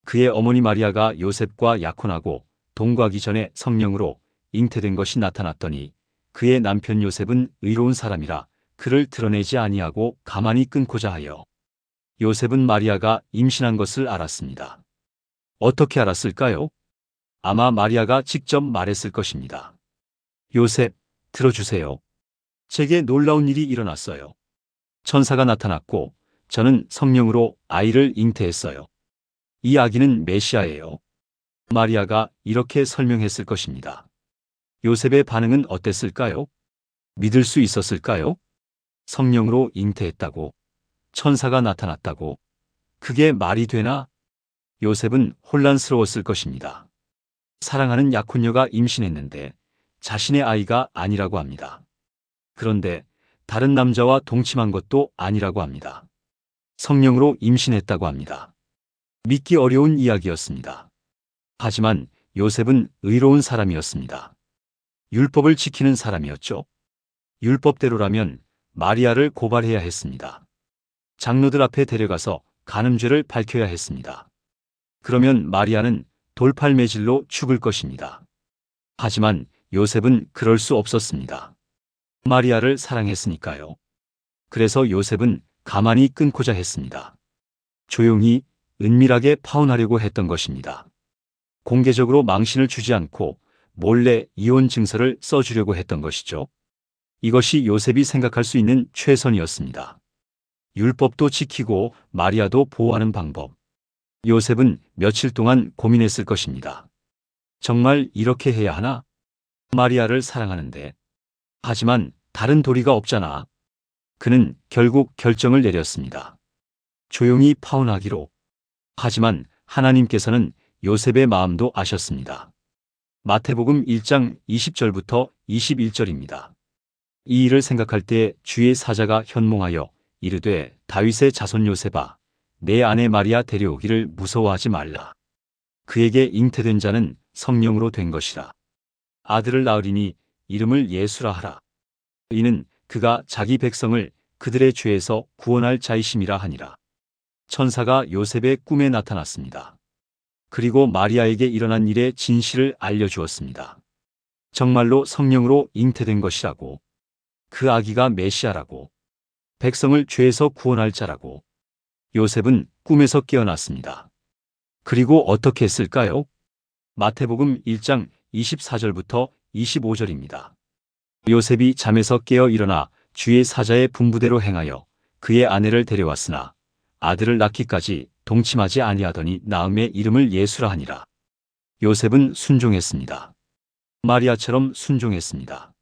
그의 어머니 마리아가 요셉과 약혼하고 동거하기 전에 성령으로 잉태된 것이 나타났더니 그의 남편 요셉은 의로운 사람이라 그를 드러내지 아니하고 가만히 끊고자 하여 요셉은 마리아가 임신한 것을 알았습니다. 어떻게 알았을까요? 아마 마리아가 직접 말했을 것입니다. 요셉, 들어주세요. 제게 놀라운 일이 일어났어요. 천사가 나타났고 저는 성령으로 아이를 잉태했어요. 이 아기는 메시아예요. 마리아가 이렇게 설명했을 것입니다. 요셉의 반응은 어땠을까요? 믿을 수 있었을까요? 성령으로 잉태했다고, 천사가 나타났다고, 그게 말이 되나? 요셉은 혼란스러웠을 것입니다. 사랑하는 약혼녀가 임신했는데 자신의 아이가 아니라고 합니다. 그런데 다른 남자와 동침한 것도 아니라고 합니다. 성령으로 임신했다고 합니다. 믿기 어려운 이야기였습니다. 하지만 요셉은 의로운 사람이었습니다. 율법을 지키는 사람이었죠. 율법대로라면 마리아를 고발해야 했습니다. 장로들 앞에 데려가서 간음죄를 밝혀야 했습니다. 그러면 마리아는 돌팔매질로 죽을 것입니다. 하지만 요셉은 그럴 수 없었습니다. 마리아를 사랑했으니까요. 그래서 요셉은 가만히 끊고자 했습니다. 조용히 은밀하게 파혼하려고 했던 것입니다. 공개적으로 망신을 주지 않고 몰래 이혼 증서를 써주려고 했던 것이죠. 이것이 요셉이 생각할 수 있는 최선이었습니다. 율법도 지키고 마리아도 보호하는 방법. 요셉은 며칠 동안 고민했을 것입니다. 정말 이렇게 해야 하나? 마리아를 사랑하는데. 하지만 다른 도리가 없잖아. 그는 결국 결정을 내렸습니다. 조용히 파혼하기로. 하지만 하나님께서는 요셉의 마음도 아셨습니다. 마태복음 1장 20절부터 21절입니다. 이 일을 생각할 때 주의 사자가 현몽하여 이르되 다윗의 자손 요셉아 내 아내 마리아 데려오기를 무서워하지 말라. 그에게 잉태된 자는 성령으로 된 것이라. 아들을 낳으리니 이름을 예수라 하라. 이는 그가 자기 백성을 그들의 죄에서 구원할 자이심이라 하니라. 천사가 요셉의 꿈에 나타났습니다. 그리고 마리아에게 일어난 일의 진실을 알려주었습니다. 정말로 성령으로 잉태된 것이라고. 그 아기가 메시아라고. 백성을 죄에서 구원할 자라고. 요셉은 꿈에서 깨어났습니다. 그리고 어떻게 했을까요? 마태복음 1장 24절부터 25절입니다. 요셉이 잠에서 깨어 일어나 주의 사자의 분부대로 행하여 그의 아내를 데려왔으나 아들을 낳기까지 동침하지 아니하더니 낳음의 이름을 예수라 하니라. 요셉은 순종했습니다. 마리아처럼 순종했습니다.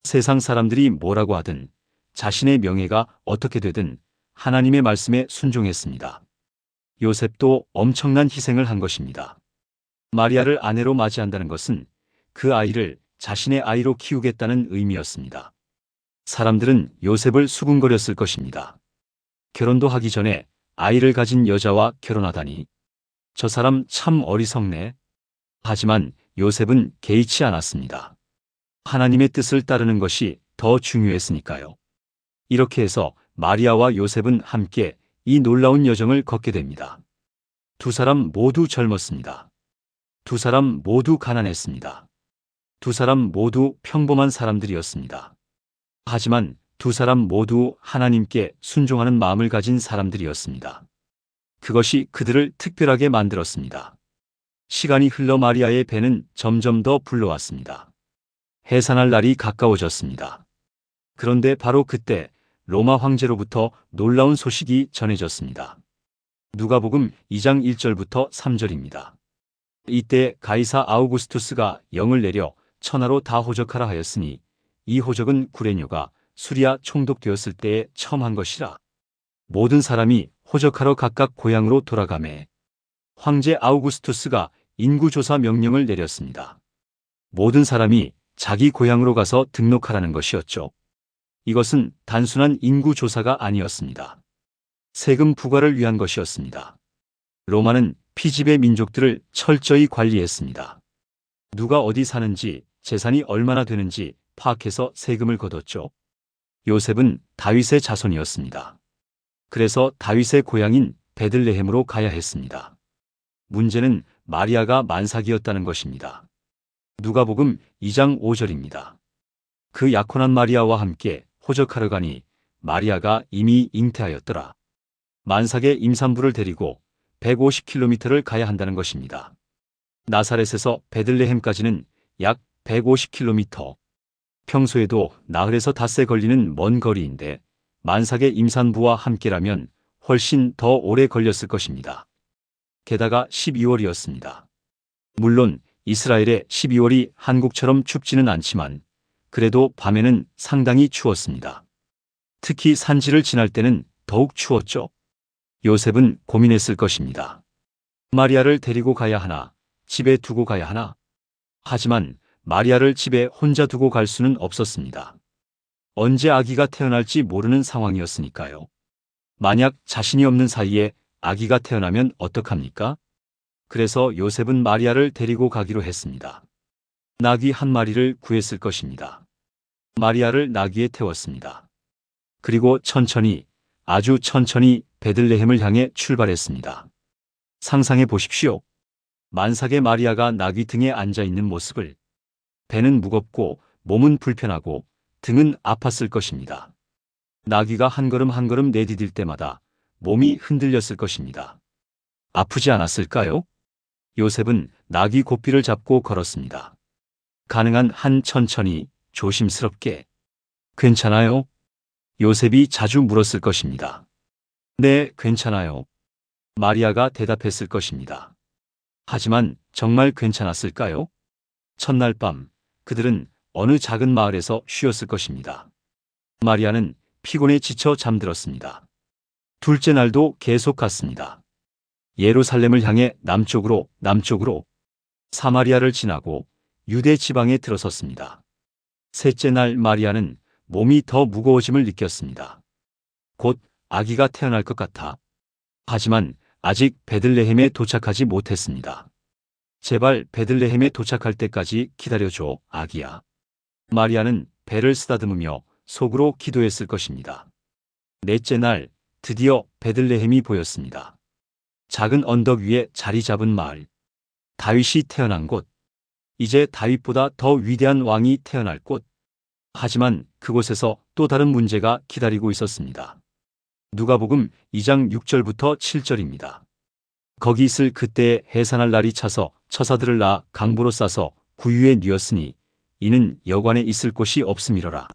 세상 사람들이 뭐라고 하든 자신의 명예가 어떻게 되든 하나님의 말씀에 순종했습니다. 요셉도 엄청난 희생을 한 것입니다. 마리아를 아내로 맞이한다는 것은 그 아이를 자신의 아이로 키우겠다는 의미였습니다. 사람들은 요셉을 수군거렸을 것입니다. 결혼도 하기 전에 아이를 가진 여자와 결혼하다니. 저 사람 참 어리석네. 하지만 요셉은 개의치 않았습니다. 하나님의 뜻을 따르는 것이 더 중요했으니까요. 이렇게 해서 마리아와 요셉은 함께 이 놀라운 여정을 걷게 됩니다. 두 사람 모두 젊었습니다. 두 사람 모두 가난했습니다. 두 사람 모두 평범한 사람들이었습니다. 하지만 두 사람 모두 하나님께 순종하는 마음을 가진 사람들이었습니다. 그것이 그들을 특별하게 만들었습니다. 시간이 흘러 마리아의 배는 점점 더 불러왔습니다. 해산할 날이 가까워졌습니다. 그런데 바로 그때 로마 황제로부터 놀라운 소식이 전해졌습니다. 누가복음 2장 1절부터 3절입니다. 이때 가이사 아우구스투스가 영을 내려 천하로 다 호적하라 하였으니 이 호적은 구레뇨가 수리아 총독되었을 때에 처음 한 것이라. 모든 사람이 호적하러 각각 고향으로 돌아가매 황제 아우구스투스가 인구조사 명령을 내렸습니다. 모든 사람이 자기 고향으로 가서 등록하라는 것이었죠. 이것은 단순한 인구조사가 아니었습니다. 세금 부과를 위한 것이었습니다. 로마는 피지배 민족들을 철저히 관리했습니다. 누가 어디 사는지, 재산이 얼마나 되는지 파악해서 세금을 걷었죠. 요셉은 다윗의 자손이었습니다. 그래서 다윗의 고향인 베들레헴으로 가야 했습니다. 문제는 마리아가 만삭이었다는 것입니다. 누가복음 2장 5절입니다. 그 약혼한 마리아와 함께 호적하러 가니 마리아가 이미 잉태하였더라. 만삭의 임산부를 데리고 150km를 가야 한다는 것입니다. 나사렛에서 베들레헴까지는 약 150km. 평소에도 나흘에서 닷새 걸리는 먼 거리인데 만삭의 임산부와 함께라면 훨씬 더 오래 걸렸을 것입니다. 게다가 12월이었습니다. 물론 이스라엘의 12월이 한국처럼 춥지는 않지만 그래도 밤에는 상당히 추웠습니다. 특히 산지를 지날 때는 더욱 추웠죠. 요셉은 고민했을 것입니다. 마리아를 데리고 가야 하나, 집에 두고 가야 하나? 하지만 마리아를 집에 혼자 두고 갈 수는 없었습니다. 언제 아기가 태어날지 모르는 상황이었으니까요. 만약 자신이 없는 사이에 아기가 태어나면 어떡합니까? 그래서 요셉은 마리아를 데리고 가기로 했습니다. 나귀 한 마리를 구했을 것입니다. 마리아를 나귀에 태웠습니다. 그리고 천천히, 아주 천천히 베들레헴을 향해 출발했습니다. 상상해 보십시오. 만삭의 마리아가 나귀 등에 앉아 있는 모습을. 배는 무겁고 몸은 불편하고 등은 아팠을 것입니다. 나귀가 한 걸음 한 걸음 내디딜 때마다 몸이 흔들렸을 것입니다. 아프지 않았을까요? 요셉은 나귀 고삐를 잡고 걸었습니다. 가능한 한 천천히, 조심스럽게. 괜찮아요? 요셉이 자주 물었을 것입니다. 네, 괜찮아요. 마리아가 대답했을 것입니다. 하지만 정말 괜찮았을까요? 첫날 밤, 그들은 어느 작은 마을에서 쉬었을 것입니다. 마리아는 피곤에 지쳐 잠들었습니다. 둘째 날도 계속 갔습니다. 예루살렘을 향해 남쪽으로 사마리아를 지나고 유대 지방에 들어섰습니다. 셋째 날 마리아는 몸이 더 무거워짐을 느꼈습니다. 곧 아기가 태어날 것 같아. 하지만 아직 베들레헴에 도착하지 못했습니다. 제발 베들레헴에 도착할 때까지 기다려줘, 아기야. 마리아는 배를 쓰다듬으며 속으로 기도했을 것입니다. 넷째 날 드디어 베들레헴이 보였습니다. 작은 언덕 위에 자리 잡은 마을. 다윗이 태어난 곳. 이제 다윗보다 더 위대한 왕이 태어날 곳. 하지만 그곳에서 또 다른 문제가 기다리고 있었습니다. 누가복음 2장 6절부터 7절입니다. 거기 있을 그때에 해산할 날이 차서 처사들을 낳아 강보로 싸서 구유에 뉘었으니 이는 여관에 있을 곳이 없음이러라.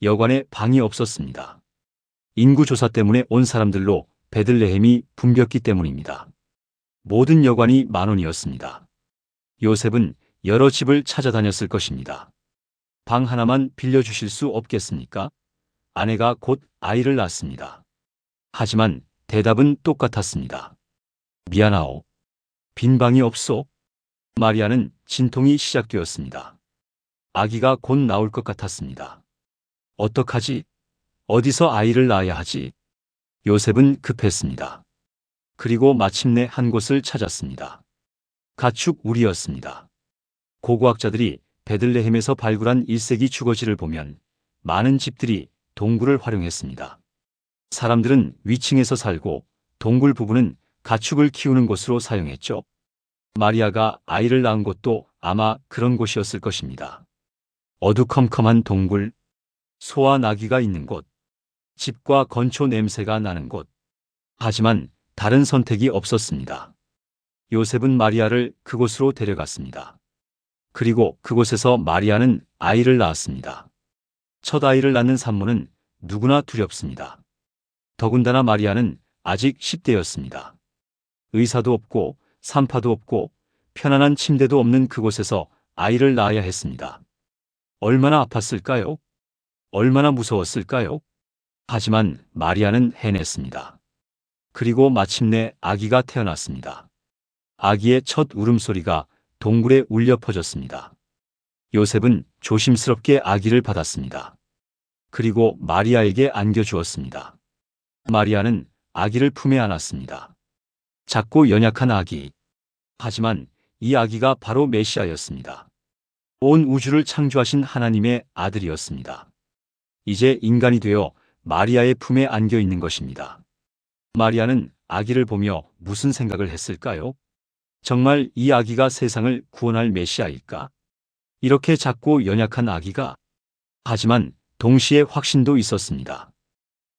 여관에 방이 없었습니다. 인구조사 때문에 온 사람들로 베들레헴이 붐볐기 때문입니다. 모든 여관이 만원이었습니다. 요셉은 여러 집을 찾아다녔을 것입니다. 방 하나만 빌려주실 수 없겠습니까? 아내가 곧 아이를 낳았습니다. 하지만 대답은 똑같았습니다. 미안하오. 빈 방이 없소. 마리아는 진통이 시작되었습니다. 아기가 곧 나올 것 같았습니다. 어떡하지? 어디서 아이를 낳아야 하지? 요셉은 급했습니다. 그리고 마침내 한 곳을 찾았습니다. 가축 우리였습니다. 고고학자들이 베들레헴에서 발굴한 1세기 주거지를 보면 많은 집들이 동굴을 활용했습니다. 사람들은 위층에서 살고 동굴 부분은 가축을 키우는 곳으로 사용했죠. 마리아가 아이를 낳은 곳도 아마 그런 곳이었을 것입니다. 어두컴컴한 동굴, 소와 나귀가 있는 곳, 집과 건초 냄새가 나는 곳. 하지만 다른 선택이 없었습니다. 요셉은 마리아를 그곳으로 데려갔습니다. 그리고 그곳에서 마리아는 아이를 낳았습니다. 첫 아이를 낳는 산모는 누구나 두렵습니다. 더군다나 마리아는 아직 10대였습니다. 의사도 없고 산파도 없고 편안한 침대도 없는 그곳에서 아이를 낳아야 했습니다. 얼마나 아팠을까요? 얼마나 무서웠을까요? 하지만 마리아는 해냈습니다. 그리고 마침내 아기가 태어났습니다. 아기의 첫 울음소리가 동굴에 울려 퍼졌습니다. 요셉은 조심스럽게 아기를 받았습니다. 그리고 마리아에게 안겨주었습니다. 마리아는 아기를 품에 안았습니다. 작고 연약한 아기. 하지만 이 아기가 바로 메시아였습니다. 온 우주를 창조하신 하나님의 아들이었습니다. 이제 인간이 되어 마리아의 품에 안겨 있는 것입니다. 마리아는 아기를 보며 무슨 생각을 했을까요? 정말 이 아기가 세상을 구원할 메시아일까? 이렇게 작고 연약한 아기가. 하지만 동시에 확신도 있었습니다.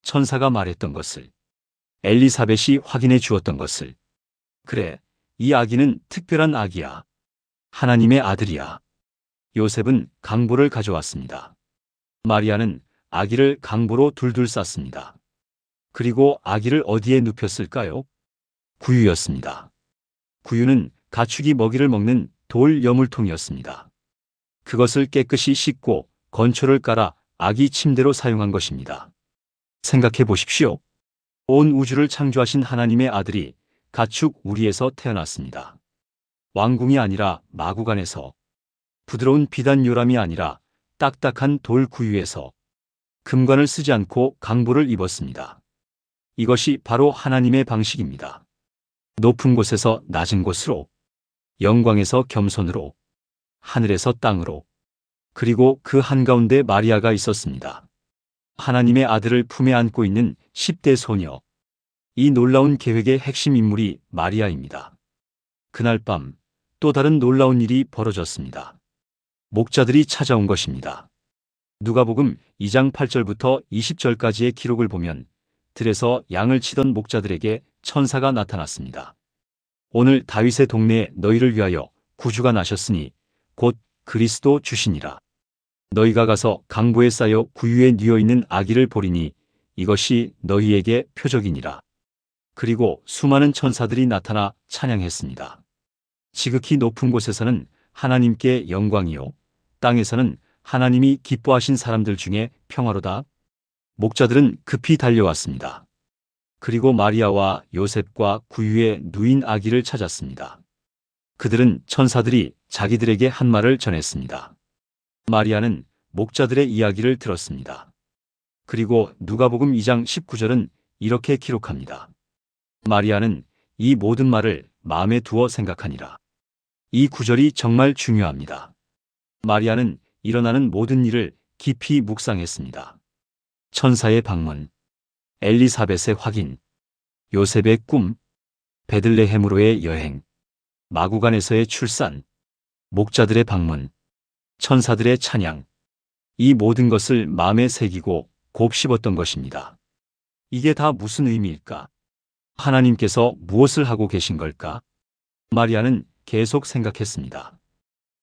천사가 말했던 것을, 엘리사벳이 확인해 주었던 것을. 그래, 이 아기는 특별한 아기야. 하나님의 아들이야. 요셉은 강보를 가져왔습니다. 마리아는 아기를 강보로 둘둘 쌌습니다. 그리고 아기를 어디에 눕혔을까요? 구유였습니다. 구유는 가축이 먹이를 먹는 돌 여물통이었습니다. 그것을 깨끗이 씻고 건초를 깔아 아기 침대로 사용한 것입니다. 생각해 보십시오. 온 우주를 창조하신 하나님의 아들이 가축 우리에서 태어났습니다. 왕궁이 아니라 마구간에서, 부드러운 비단 요람이 아니라 딱딱한 돌 구유에서, 금관을 쓰지 않고 강보를 입었습니다. 이것이 바로 하나님의 방식입니다. 높은 곳에서 낮은 곳으로, 영광에서 겸손으로, 하늘에서 땅으로, 그리고 그 한가운데 마리아가 있었습니다. 하나님의 아들을 품에 안고 있는 10대 소녀. 이 놀라운 계획의 핵심 인물이 마리아입니다. 그날 밤 또 다른 놀라운 일이 벌어졌습니다. 목자들이 찾아온 것입니다. 누가복음 2장 8절부터 20절까지의 기록을 보면 들에서 양을 치던 목자들에게 천사가 나타났습니다. 오늘 다윗의 동네에 너희를 위하여 구주가 나셨으니 곧 그리스도 주시니라. 너희가 가서 강보에 쌓여 구유에 뉘어 있는 아기를 보리니 이것이 너희에게 표적이니라. 그리고 수많은 천사들이 나타나 찬양했습니다. 지극히 높은 곳에서는 하나님께 영광이요, 땅에서는 하나님이 기뻐하신 사람들 중에 평화로다. 목자들은 급히 달려왔습니다. 그리고 마리아와 요셉과 구유에 누인 아기를 찾았습니다. 그들은 천사들이 자기들에게 한 말을 전했습니다. 마리아는 목자들의 이야기를 들었습니다. 그리고 누가복음 2장 19절은 이렇게 기록합니다. 마리아는 이 모든 말을 마음에 두어 생각하니라. 이 구절이 정말 중요합니다. 마리아는 일어나는 모든 일을 깊이 묵상했습니다. 천사의 방문, 엘리사벳의 확인, 요셉의 꿈, 베들레헴으로의 여행, 마구간에서의 출산, 목자들의 방문, 천사들의 찬양, 이 모든 것을 마음에 새기고 곱씹었던 것입니다. 이게 다 무슨 의미일까? 하나님께서 무엇을 하고 계신 걸까? 마리아는 계속 생각했습니다.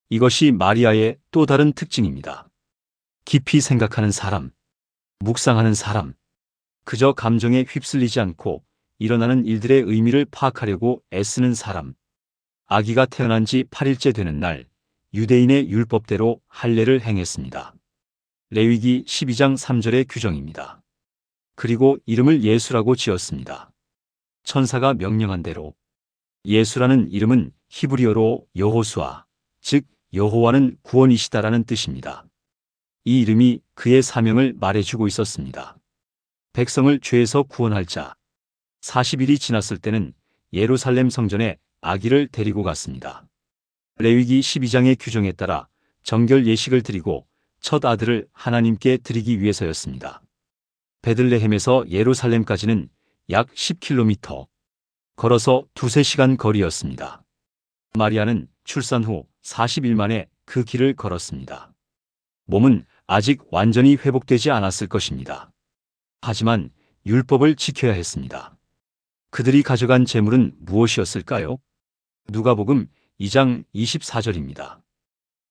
이것이 마리아의 또 다른 특징입니다. 깊이 생각하는 사람, 묵상하는 사람, 그저 감정에 휩쓸리지 않고 일어나는 일들의 의미를 파악하려고 애쓰는 사람. 아기가 태어난 지 8일째 되는 날, 유대인의 율법대로 할례를 행했습니다. 레위기 12장 3절의 규정입니다. 그리고 이름을 예수라고 지었습니다. 천사가 명령한 대로. 예수라는 이름은 히브리어로 여호수아, 즉 여호와는 구원이시다라는 뜻입니다. 이 이름이 그의 사명을 말해주고 있었습니다. 백성을 죄에서 구원할 자. 40일이 지났을 때는 예루살렘 성전에 아기를 데리고 갔습니다. 레위기 12장의 규정에 따라 정결 예식을 드리고 첫 아들을 하나님께 드리기 위해서였습니다. 베들레헴에서 예루살렘까지는 약 10km, 걸어서 2~3시간 거리였습니다. 마리아는 출산 후 40일 만에 그 길을 걸었습니다. 몸은 아직 완전히 회복되지 않았을 것입니다. 하지만 율법을 지켜야 했습니다. 그들이 가져간 재물은 무엇이었을까요? 누가복음 2장 24절입니다.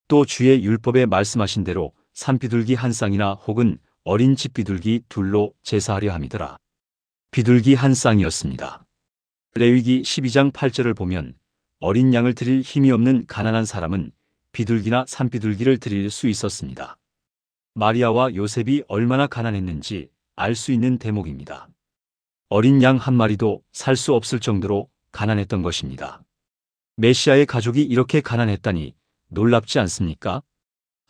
또 주의 율법에 말씀하신 대로 산비둘기 한 쌍이나 혹은 어린 집비둘기 둘로 제사하려 함이더라. 비둘기 한 쌍이었습니다. 레위기 12장 8절을 보면 어린 양을 드릴 힘이 없는 가난한 사람은 비둘기나 산비둘기를 드릴 수 있었습니다. 마리아와 요셉이 얼마나 가난했는지 알 수 있는 대목입니다. 어린 양 한 마리도 살 수 없을 정도로 가난했던 것입니다. 메시아의 가족이 이렇게 가난했다니 놀랍지 않습니까?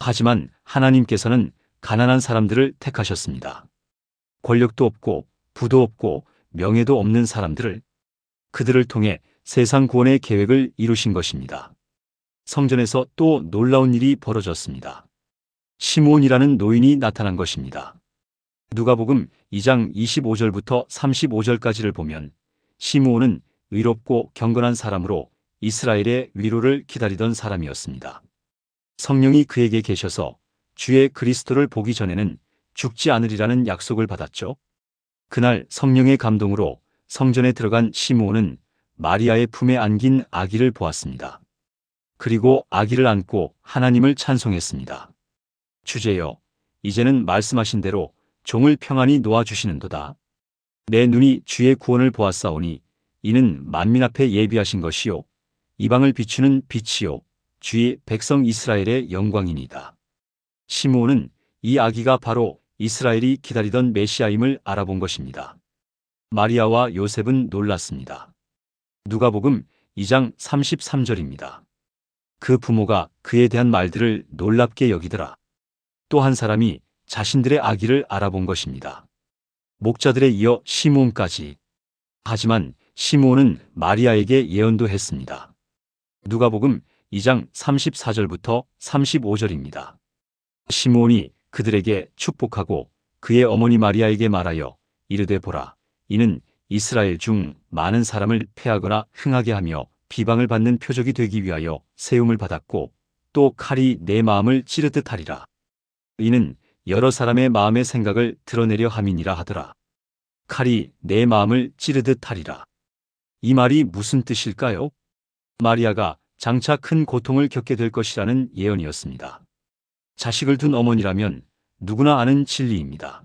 하지만 하나님께서는 가난한 사람들을 택하셨습니다. 권력도 없고 부도 없고 명예도 없는 사람들을, 그들을 통해 세상 구원의 계획을 이루신 것입니다. 성전에서 또 놀라운 일이 벌어졌습니다. 시므온이라는 노인이 나타난 것입니다. 누가복음 2장 25절부터 35절까지를 보면 시므온은 의롭고 경건한 사람으로 이스라엘의 위로를 기다리던 사람이었습니다. 성령이 그에게 계셔서 주의 그리스도를 보기 전에는 죽지 않으리라는 약속을 받았죠. 그날 성령의 감동으로 성전에 들어간 시므온은 마리아의 품에 안긴 아기를 보았습니다. 그리고 아기를 안고 하나님을 찬송했습니다. 주제여, 이제는 말씀하신 대로 종을 평안히 놓아주시는도다. 내 눈이 주의 구원을 보았사오니 이는 만민 앞에 예비하신 것이요 이방을 비추는 빛이요 주의 백성 이스라엘의 영광이니이다. 시므온은 이 아기가 바로 이스라엘이 기다리던 메시아임을 알아본 것입니다. 마리아와 요셉은 놀랐습니다. 누가복음 2장 33절입니다. 그 부모가 그에 대한 말들을 놀랍게 여기더라. 또 한 사람이 자신들의 아기를 알아본 것입니다. 목자들에 이어 시므온까지. 하지만 시므온은 마리아에게 예언도 했습니다. 누가복음 2장 34절부터 35절입니다. 시므온이 그들에게 축복하고 그의 어머니 마리아에게 말하여 이르되 보라, 이는 이스라엘 중 많은 사람을 패하거나 흥하게 하며 비방을 받는 표적이 되기 위하여 세움을 받았고 또 칼이 내 마음을 찌르듯 하리라. 이는 여러 사람의 마음의 생각을 드러내려 함이니라 하더라. 칼이 내 마음을 찌르듯 하리라. 이 말이 무슨 뜻일까요? 마리아가 장차 큰 고통을 겪게 될 것이라는 예언이었습니다. 자식을 둔 어머니라면 누구나 아는 진리입니다.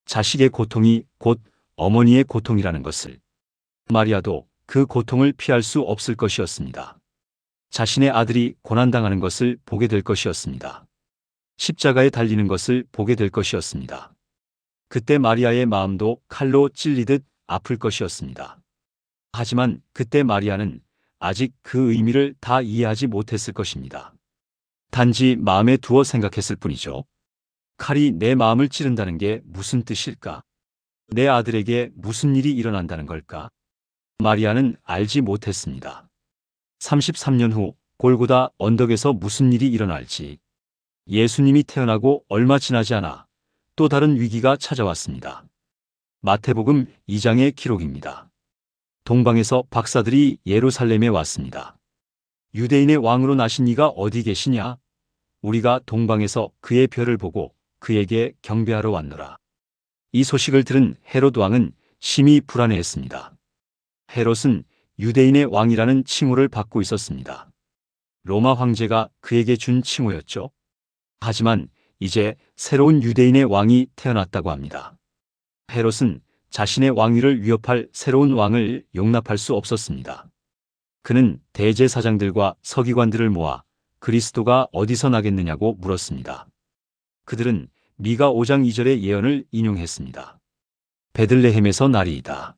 자식의 고통이 곧 어머니의 고통이라는 것을. 마리아도 그 고통을 피할 수 없을 것이었습니다. 자신의 아들이 고난당하는 것을 보게 될 것이었습니다. 십자가에 달리는 것을 보게 될 것이었습니다. 그때 마리아의 마음도 칼로 찔리듯 아플 것이었습니다. 하지만 그때 마리아는 아직 그 의미를 다 이해하지 못했을 것입니다. 단지 마음에 두어 생각했을 뿐이죠. 칼이 내 마음을 찌른다는 게 무슨 뜻일까? 내 아들에게 무슨 일이 일어난다는 걸까? 마리아는 알지 못했습니다. 33년 후 골고다 언덕에서 무슨 일이 일어날지. 예수님이 태어나고 얼마 지나지 않아 또 다른 위기가 찾아왔습니다. 마태복음 2장의 기록입니다. 동방에서 박사들이 예루살렘에 왔습니다. 유대인의 왕으로 나신 이가 어디 계시냐? 우리가 동방에서 그의 별을 보고 그에게 경배하러 왔노라. 이 소식을 들은 헤롯 왕은 심히 불안해했습니다. 헤롯은 유대인의 왕이라는 칭호를 받고 있었습니다. 로마 황제가 그에게 준 칭호였죠. 하지만 이제 새로운 유대인의 왕이 태어났다고 합니다. 헤롯은 자신의 왕위를 위협할 새로운 왕을 용납할 수 없었습니다. 그는 대제사장들과 서기관들을 모아 그리스도가 어디서 나겠느냐고 물었습니다. 그들은 미가 5장 2절의 예언을 인용했습니다. 베들레헴에서 나리이다.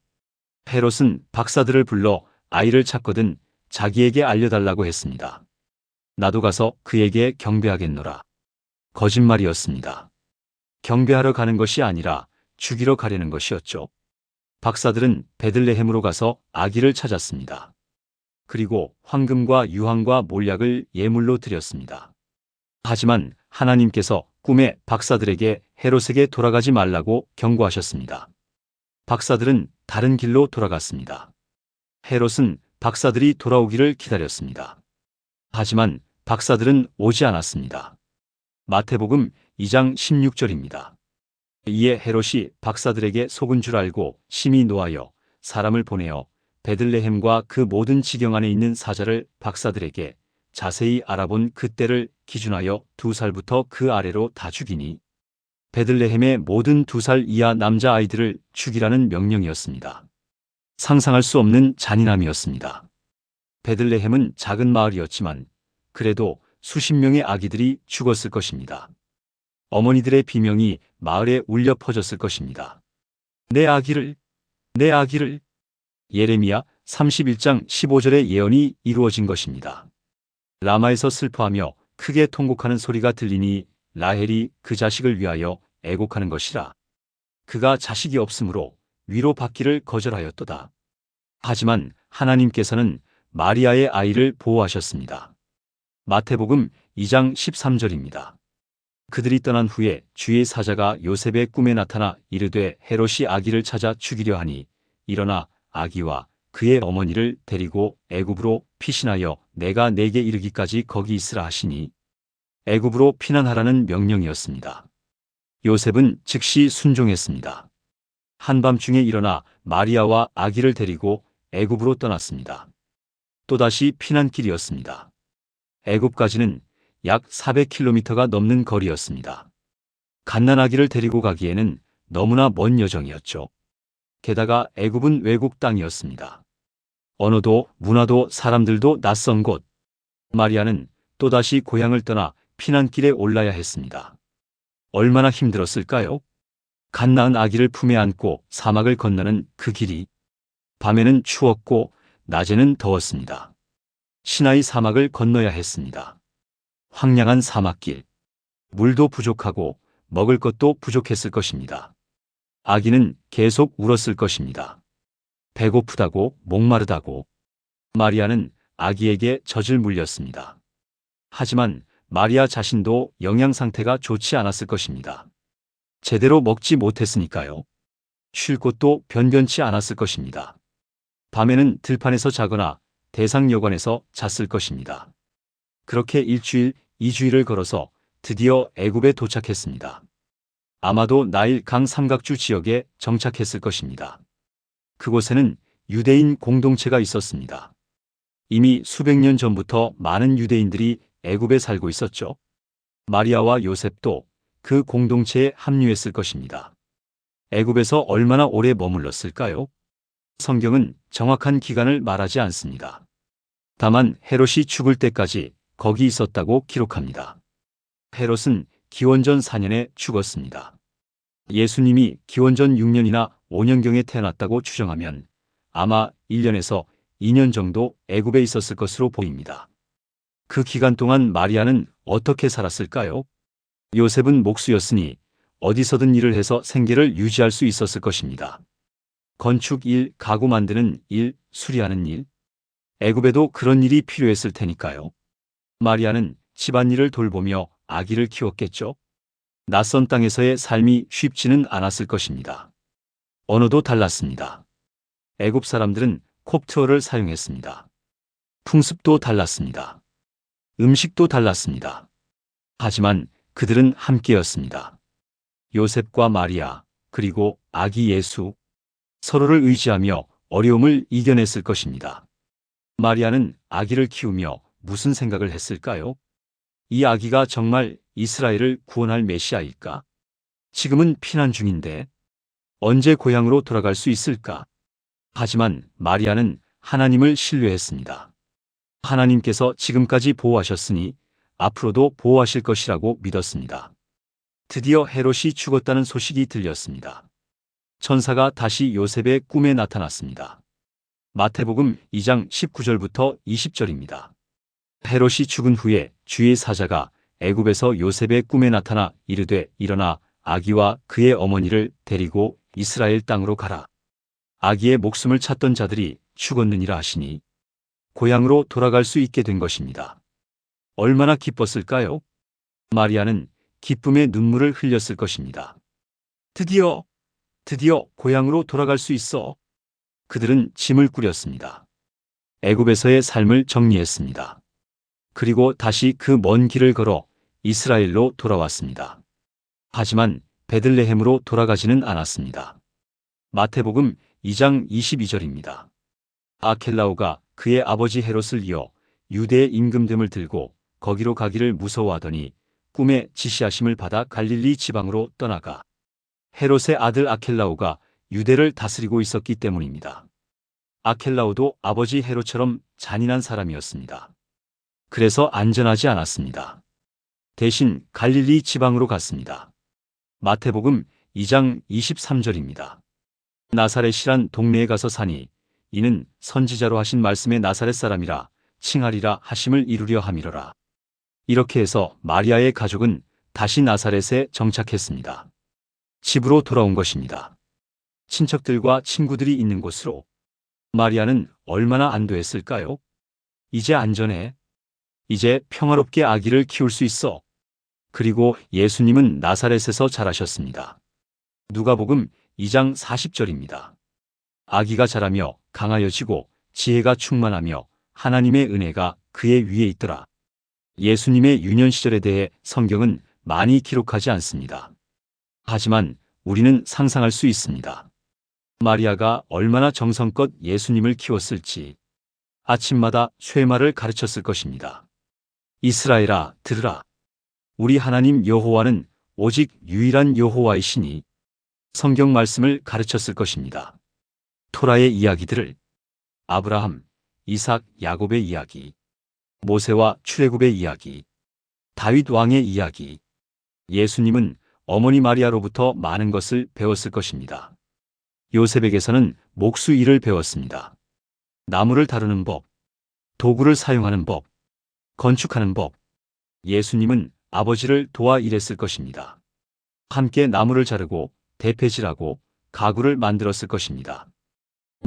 헤롯은 박사들을 불러 아이를 찾거든 자기에게 알려달라고 했습니다. 나도 가서 그에게 경배하겠노라. 거짓말이었습니다. 경배하러 가는 것이 아니라 죽이러 가려는 것이었죠. 박사들은 베들레헴으로 가서 아기를 찾았습니다. 그리고 황금과 유황과 몰약을 예물로 드렸습니다. 하지만 하나님께서 꿈에 박사들에게 헤롯에게 돌아가지 말라고 경고하셨습니다. 박사들은 다른 길로 돌아갔습니다. 헤롯은 박사들이 돌아오기를 기다렸습니다. 하지만 박사들은 오지 않았습니다. 마태복음 2장 16절입니다. 이에 헤롯이 박사들에게 속은 줄 알고 심히 노하여 사람을 보내어 베들레헴과 그 모든 지경 안에 있는 사자를 박사들에게 자세히 알아본 그때를 기준하여 2살부터 그 아래로 다 죽이니 베들레헴의 모든 2살 이하 남자아이들을 죽이라는 명령이었습니다. 상상할 수 없는 잔인함이었습니다. 베들레헴은 작은 마을이었지만 그래도 수십 명의 아기들이 죽었을 것입니다. 어머니들의 비명이 마을에 울려 퍼졌을 것입니다. 내 아기를, 내 아기를. 예레미야 31장 15절의 예언이 이루어진 것입니다. 라마에서 슬퍼하며 크게 통곡하는 소리가 들리니 라헬이 그 자식을 위하여 애곡하는 것이라. 그가 자식이 없으므로 위로받기를 거절하였도다. 하지만 하나님께서는 마리아의 아이를 보호하셨습니다. 마태복음 2장 13절입니다. 그들이 떠난 후에 주의 사자가 요셉의 꿈에 나타나 이르되 헤롯이 아기를 찾아 죽이려 하니 일어나 아기와 그의 어머니를 데리고 애굽으로 피신하여 내가 내게 이르기까지 거기 있으라 하시니 애굽으로 피난하라는 명령이었습니다. 요셉은 즉시 순종했습니다. 한밤중에 일어나 마리아와 아기를 데리고 애굽으로 떠났습니다. 또다시 피난길이었습니다. 애굽까지는 약 400km가 넘는 거리였습니다. 갓난아기를 데리고 가기에는 너무나 먼 여정이었죠. 게다가 애굽은 외국 땅이었습니다. 언어도 문화도 사람들도 낯선 곳. 마리아는 또다시 고향을 떠나 피난길에 올라야 했습니다. 얼마나 힘들었을까요? 갓 낳은 아기를 품에 안고 사막을 건너는 그 길이 밤에는 추웠고 낮에는 더웠습니다. 시나이 사막을 건너야 했습니다. 황량한 사막길. 물도 부족하고 먹을 것도 부족했을 것입니다. 아기는 계속 울었을 것입니다. 배고프다고, 목마르다고. 마리아는 아기에게 젖을 물렸습니다. 하지만 마리아 자신도 영양 상태가 좋지 않았을 것입니다. 제대로 먹지 못했으니까요. 쉴 곳도 변변치 않았을 것입니다. 밤에는 들판에서 자거나 대상여관에서 잤을 것입니다. 그렇게 일주일, 2주일을 걸어서 드디어 애굽에 도착했습니다. 아마도 나일 강 삼각주 지역에 정착했을 것입니다. 그곳에는 유대인 공동체가 있었습니다. 이미 수백 년 전부터 많은 유대인들이 애굽에 살고 있었죠. 마리아와 요셉도 그 공동체에 합류했을 것입니다. 애굽에서 얼마나 오래 머물렀을까요? 성경은 정확한 기간을 말하지 않습니다. 다만 헤롯이 죽을 때까지 거기 있었다고 기록합니다. 헤롯은 기원전 4년에 죽었습니다. 예수님이 기원전 6년이나 5년경에 태어났다고 추정하면 아마 1년에서 2년 정도 애굽에 있었을 것으로 보입니다. 그 기간 동안 마리아는 어떻게 살았을까요? 요셉은 목수였으니 어디서든 일을 해서 생계를 유지할 수 있었을 것입니다. 건축 일, 가구 만드는 일, 수리하는 일. 애굽에도 그런 일이 필요했을 테니까요. 마리아는 집안일을 돌보며 아기를 키웠겠죠. 낯선 땅에서의 삶이 쉽지는 않았을 것입니다. 언어도 달랐습니다. 애굽 사람들은 콥트어를 사용했습니다. 풍습도 달랐습니다. 음식도 달랐습니다. 하지만 그들은 함께였습니다. 요셉과 마리아, 그리고 아기 예수, 서로를 의지하며 어려움을 이겨냈을 것입니다. 마리아는 아기를 키우며 무슨 생각을 했을까요? 이 아기가 정말 이스라엘을 구원할 메시아일까? 지금은 피난 중인데 언제 고향으로 돌아갈 수 있을까? 하지만 마리아는 하나님을 신뢰했습니다. 하나님께서 지금까지 보호하셨으니 앞으로도 보호하실 것이라고 믿었습니다. 드디어 헤롯이 죽었다는 소식이 들렸습니다. 천사가 다시 요셉의 꿈에 나타났습니다. 마태복음 2장 19절부터 20절입니다. 헤롯이 죽은 후에 주의 사자가 애굽에서 요셉의 꿈에 나타나 이르되 일어나 아기와 그의 어머니를 데리고 이스라엘 땅으로 가라. 아기의 목숨을 찾던 자들이 죽었느니라 하시니 고향으로 돌아갈 수 있게 된 것입니다. 얼마나 기뻤을까요? 마리아는 기쁨의 눈물을 흘렸을 것입니다. 드디어 고향으로 돌아갈 수 있어. 그들은 짐을 꾸렸습니다. 애굽에서의 삶을 정리했습니다. 그리고 다시 그 먼 길을 걸어 이스라엘로 돌아왔습니다. 하지만 베들레헴으로 돌아가지는 않았습니다. 마태복음 2장 22절입니다. 아켈라오가 그의 아버지 헤롯을 이어 유대의 임금됨을 들고 거기로 가기를 무서워하더니 꿈에 지시하심을 받아 갈릴리 지방으로 떠나가. 헤롯의 아들 아켈라오가 유대를 다스리고 있었기 때문입니다. 아켈라오도 아버지 헤롯처럼 잔인한 사람이었습니다. 그래서 안전하지 않았습니다. 대신 갈릴리 지방으로 갔습니다. 마태복음 2장 23절입니다. 나사렛이란 동네에 가서 사니 이는 선지자로 하신 말씀의 나사렛 사람이라 칭하리라 하심을 이루려 함이로라. 이렇게 해서 마리아의 가족은 다시 나사렛에 정착했습니다. 집으로 돌아온 것입니다. 친척들과 친구들이 있는 곳으로. 마리아는 얼마나 안도했을까요? 이제 안전해. 이제 평화롭게 아기를 키울 수 있어. 그리고 예수님은 나사렛에서 자라셨습니다. 누가복음 2장 40절입니다. 아기가 자라며 강하여지고 지혜가 충만하며 하나님의 은혜가 그의 위에 있더라. 예수님의 유년 시절에 대해 성경은 많이 기록하지 않습니다. 하지만 우리는 상상할 수 있습니다. 마리아가 얼마나 정성껏 예수님을 키웠을지. 아침마다 쇠마를 가르쳤을 것입니다. 이스라엘아, 들으라. 우리 하나님 여호와는 오직 유일한 여호와이시니. 성경 말씀을 가르쳤을 것입니다. 토라의 이야기들을. 아브라함, 이삭, 야곱의 이야기. 모세와 출애굽의 이야기. 다윗 왕의 이야기. 예수님은 어머니 마리아로부터 많은 것을 배웠을 것입니다. 요셉에게서는 목수 일을 배웠습니다. 나무를 다루는 법, 도구를 사용하는 법, 건축하는 법. 예수님은 아버지를 도와 일했을 것입니다. 함께 나무를 자르고 대패질하고 가구를 만들었을 것입니다.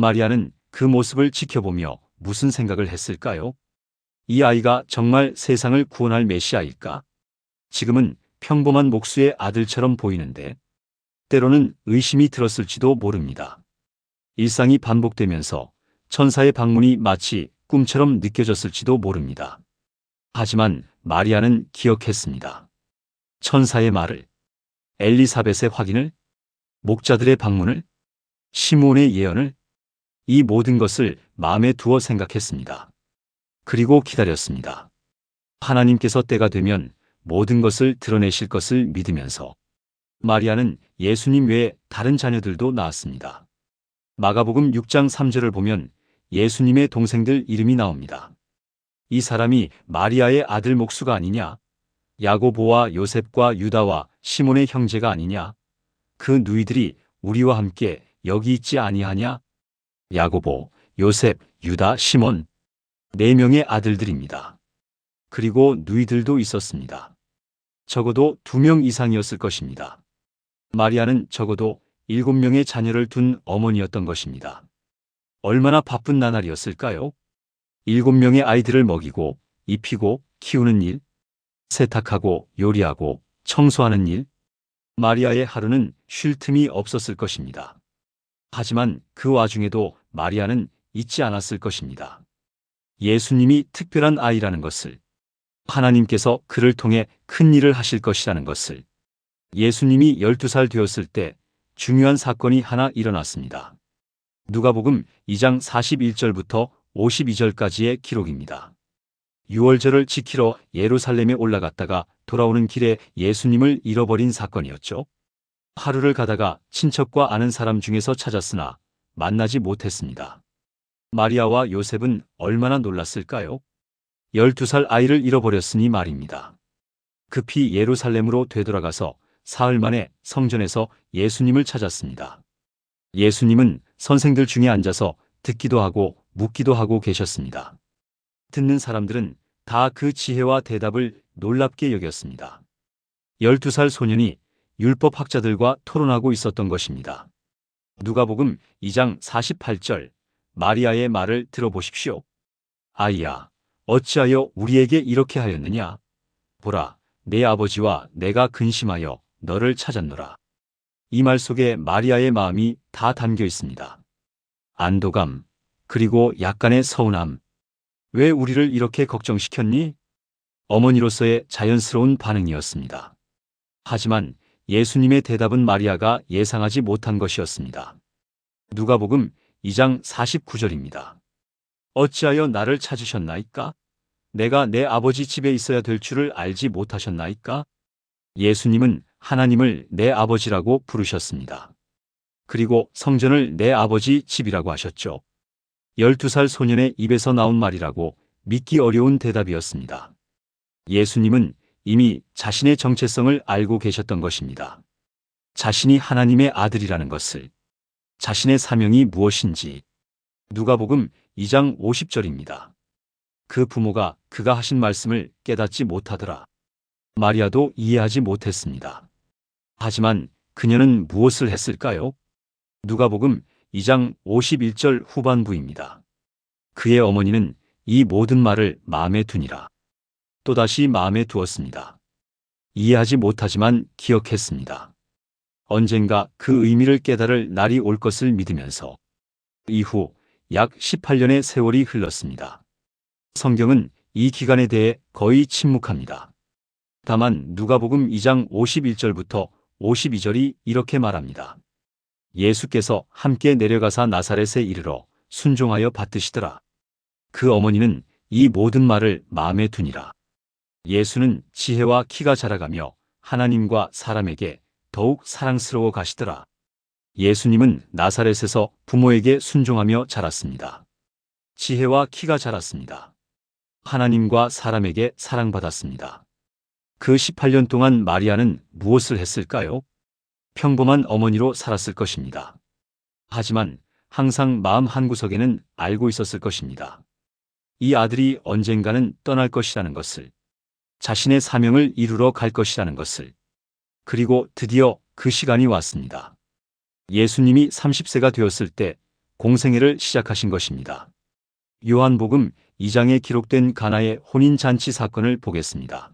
마리아는 그 모습을 지켜보며 무슨 생각을 했을까요? 이 아이가 정말 세상을 구원할 메시아일까? 지금은 평범한 목수의 아들처럼 보이는데 때로는 의심이 들었을지도 모릅니다. 일상이 반복되면서 천사의 방문이 마치 꿈처럼 느껴졌을지도 모릅니다. 하지만 마리아는 기억했습니다. 천사의 말을, 엘리사벳의 확인을, 목자들의 방문을, 시므온의 예언을, 이 모든 것을 마음에 두어 생각했습니다. 그리고 기다렸습니다. 하나님께서 때가 되면 모든 것을 드러내실 것을 믿으면서 마리아는 예수님 외에 다른 자녀들도 낳았습니다. 마가복음 6장 3절을 보면 예수님의 동생들 이름이 나옵니다. 이 사람이 마리아의 아들 목수가 아니냐? 야고보와 요셉과 유다와 시몬의 형제가 아니냐? 그 누이들이 우리와 함께 여기 있지 아니하냐? 야고보, 요셉, 유다, 시몬, 4명의 아들들입니다. 그리고 누이들도 있었습니다. 적어도 2명 이상이었을 것입니다. 마리아는 적어도 7명의 자녀를 둔 어머니였던 것입니다. 얼마나 바쁜 나날이었을까요? 7명의 아이들을 먹이고, 입히고, 키우는 일, 세탁하고, 요리하고, 청소하는 일. 마리아의 하루는 쉴 틈이 없었을 것입니다. 하지만 그 와중에도 마리아는 잊지 않았을 것입니다. 예수님이 특별한 아이라는 것을, 하나님께서 그를 통해 큰 일을 하실 것이라는 것을. 예수님이 12살 되었을 때 중요한 사건이 하나 일어났습니다. 누가복음 2장 41절부터 52절까지의 기록입니다. 유월절을 지키러 예루살렘에 올라갔다가 돌아오는 길에 예수님을 잃어버린 사건이었죠. 하루를 가다가 친척과 아는 사람 중에서 찾았으나 만나지 못했습니다. 마리아와 요셉은 얼마나 놀랐을까요? 12살 아이를 잃어버렸으니 말입니다. 급히 예루살렘으로 되돌아가서 사흘 만에 성전에서 예수님을 찾았습니다. 예수님은 선생들 중에 앉아서 듣기도 하고 묻기도 하고 계셨습니다. 듣는 사람들은 다 그 지혜와 대답을 놀랍게 여겼습니다. 12살 소년이 율법학자들과 토론하고 있었던 것입니다. 누가복음 2장 48절, 마리아의 말을 들어보십시오. 아이야, 어찌하여 우리에게 이렇게 하였느냐? 보라, 내 아버지와 내가 근심하여 너를 찾았노라. 이 말 속에 마리아의 마음이 다 담겨 있습니다. 안도감, 그리고 약간의 서운함. 왜 우리를 이렇게 걱정시켰니? 어머니로서의 자연스러운 반응이었습니다. 하지만 예수님의 대답은 마리아가 예상하지 못한 것이었습니다. 누가복음 2장 49절입니다. 어찌하여 나를 찾으셨나이까? 내가 내 아버지 집에 있어야 될 줄을 알지 못하셨나이까? 예수님은 하나님을 내 아버지라고 부르셨습니다. 그리고 성전을 내 아버지 집이라고 하셨죠. 12살 소년의 입에서 나온 말이라고 믿기 어려운 대답이었습니다. 예수님은 이미 자신의 정체성을 알고 계셨던 것입니다. 자신이 하나님의 아들이라는 것을, 자신의 사명이 무엇인지. 누가복음 2장 50절입니다. 그 부모가 그가 하신 말씀을 깨닫지 못하더라. 마리아도 이해하지 못했습니다. 하지만 그녀는 무엇을 했을까요? 누가복음 2장 51절 후반부입니다. 그의 어머니는 이 모든 말을 마음에 두니라. 또다시 마음에 두었습니다. 이해하지 못하지만 기억했습니다. 언젠가 그 의미를 깨달을 날이 올 것을 믿으면서 이후 약 18년의 세월이 흘렀습니다. 성경은 이 기간에 대해 거의 침묵합니다. 다만 누가복음 2장 51절부터 52절이 이렇게 말합니다. 예수께서 함께 내려가사 나사렛에 이르러 순종하여 받드시더라. 그 어머니는 이 모든 말을 마음에 두니라. 예수는 지혜와 키가 자라가며 하나님과 사람에게 더욱 사랑스러워 가시더라. 예수님은 나사렛에서 부모에게 순종하며 자랐습니다. 지혜와 키가 자랐습니다. 하나님과 사람에게 사랑받았습니다. 그 18년 동안 마리아는 무엇을 했을까요? 평범한 어머니로 살았을 것입니다. 하지만 항상 마음 한구석에는 알고 있었을 것입니다. 이 아들이 언젠가는 떠날 것이라는 것을, 자신의 사명을 이루러 갈 것이라는 것을. 그리고 드디어 그 시간이 왔습니다. 예수님이 30세가 되었을 때 공생애를 시작하신 것입니다. 요한복음 2장에 기록된 가나의 혼인잔치 사건을 보겠습니다.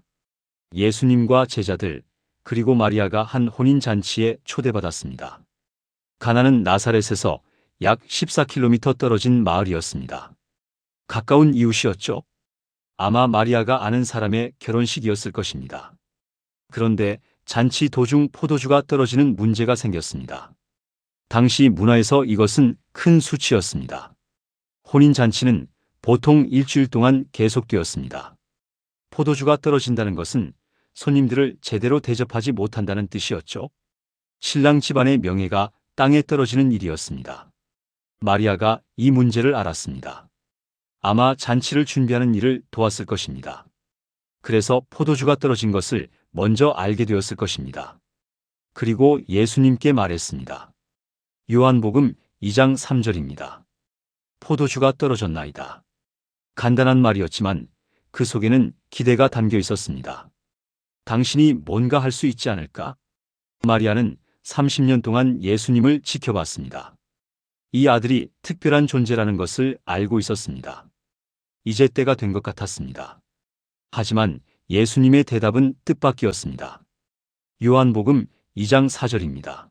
예수님과 제자들 그리고 마리아가 한 혼인잔치에 초대받았습니다. 가나는 나사렛에서 약 14km 떨어진 마을이었습니다. 가까운 이웃이었죠. 아마 마리아가 아는 사람의 결혼식이었을 것입니다. 그런데 잔치 도중 포도주가 떨어지는 문제가 생겼습니다. 당시 문화에서 이것은 큰 수치였습니다. 혼인잔치는 보통 일주일 동안 계속되었습니다. 포도주가 떨어진다는 것은 손님들을 제대로 대접하지 못한다는 뜻이었죠. 신랑 집안의 명예가 땅에 떨어지는 일이었습니다. 마리아가 이 문제를 알았습니다. 아마 잔치를 준비하는 일을 도왔을 것입니다. 그래서 포도주가 떨어진 것을 먼저 알게 되었을 것입니다. 그리고 예수님께 말했습니다. 요한복음 2장 3절입니다. 포도주가 떨어졌나이다. 간단한 말이었지만 그 속에는 기대가 담겨 있었습니다. 당신이 뭔가 할 수 있지 않을까? 마리아는 30년 동안 예수님을 지켜봤습니다. 이 아들이 특별한 존재라는 것을 알고 있었습니다. 이제 때가 된 것 같았습니다. 하지만 예수님의 대답은 뜻밖이었습니다. 요한복음 2장 4절입니다.